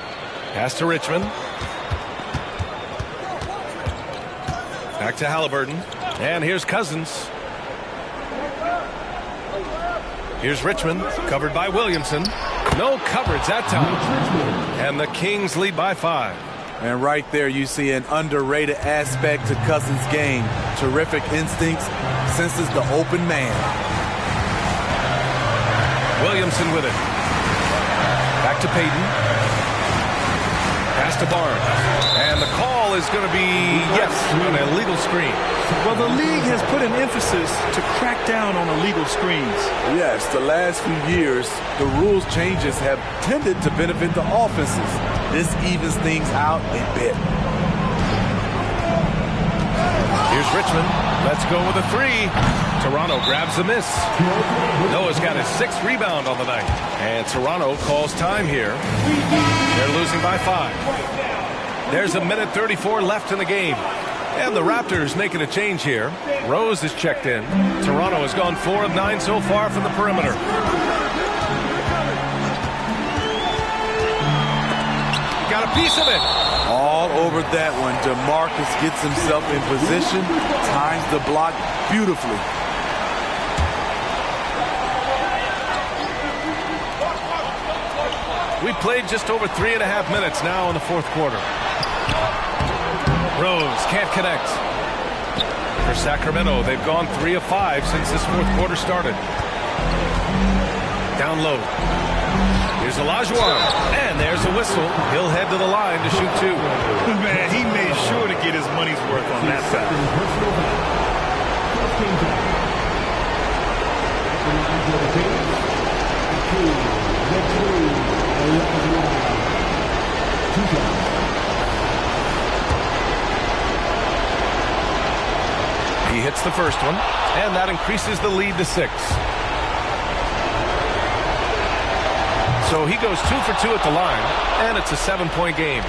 Pass to Richmond. Back to Halliburton. And here's Cousins. Here's Richmond, covered by Williamson. No coverage that time. And the Kings lead by 5. And right there you see an underrated aspect to Cousins' game. Terrific instincts, senses the open man. Williamson with it. Back to Payton. Pass to Barnes. And the call is going to be, yes, an illegal screen. Well, the league has put an emphasis to crack down on illegal screens. Yes, the last few years, the rules changes have tended to benefit the offenses. This evens things out a bit. Here's Richmond. Let's go with a 3. Toronto grabs the miss. Noah's got his 6th rebound on the night. And Toronto calls time here. They're losing by 5. There's a minute 34 left in the game. And the Raptors making a change here. Rose is checked in. Toronto has gone 4 of 9 so far from the perimeter. Got a piece of it. All over that one. DeMarcus gets himself in position, times the block beautifully. We played just over 3.5 minutes now in the fourth quarter. Rose can't connect. For Sacramento, they've gone 3 of 5 since this fourth quarter started. Down low. Here's Olajuwon. And there's a whistle. He'll head to the line to shoot 2. Man, he made sure to get his money's worth on that side. He hits the first one, and that increases the lead to 6. So he goes 2 for 2 at the line, and it's a 7-point game.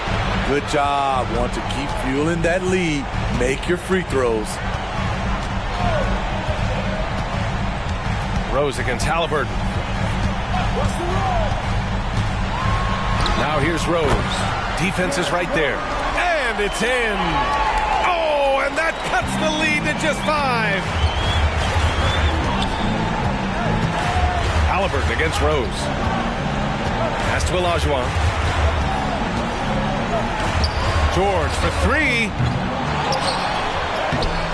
Good job. Want to keep fueling that lead. Make your free throws. Rose against Halliburton. Now here's Rose. Defense is right there. And it's in. Oh, and that cuts the lead to just 5. Halliburton against Rose. Pass to Olajuwon. George for 3.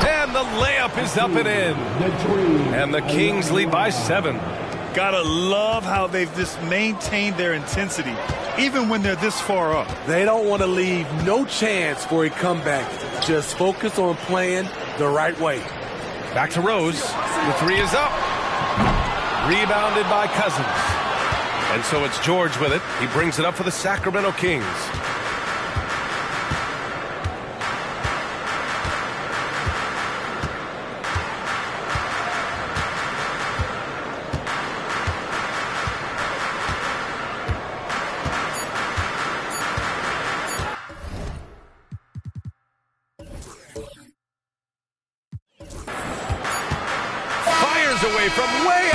And the layup is up and in. And the Kings lead by 7. Gotta love how they've just maintained their intensity, even when they're this far up. They don't want to leave no chance for a comeback. Just focus on playing the right way. Back to Rose. The 3 is up. Rebounded by Cousins. And so it's George with it. He brings it up for the Sacramento Kings. Fires away from way out.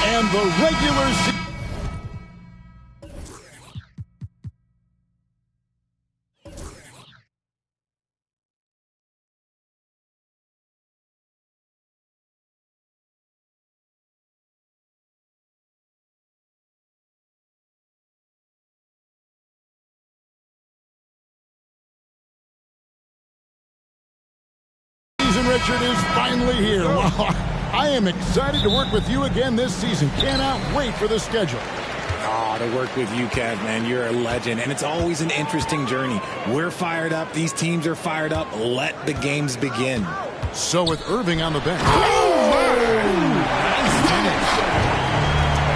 And the regular season. Richard is finally here. Wow. I am excited to work with you again this season. Cannot wait for the schedule. Oh, to work with you, Kev, man. You're a legend, and it's always an interesting journey. We're fired up. These teams are fired up. Let the games begin. So with Irving on the bench. Nice finish.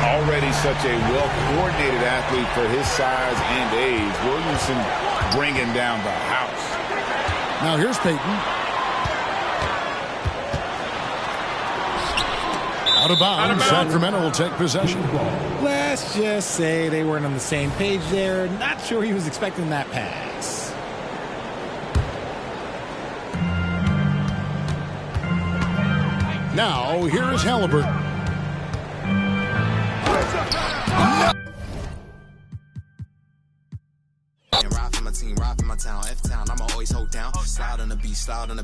Already such a well-coordinated athlete for his size and age. Williamson bringing down the house. Now here's Peyton. Out of bounds. Sacramento will take possession. Let's just say they weren't on the same page there. Not sure he was expecting that pass. Now, here is Halliburton. Ride for my team, ride for my town. F-Town, I'ma always hold down. Slide on the beat, slide on the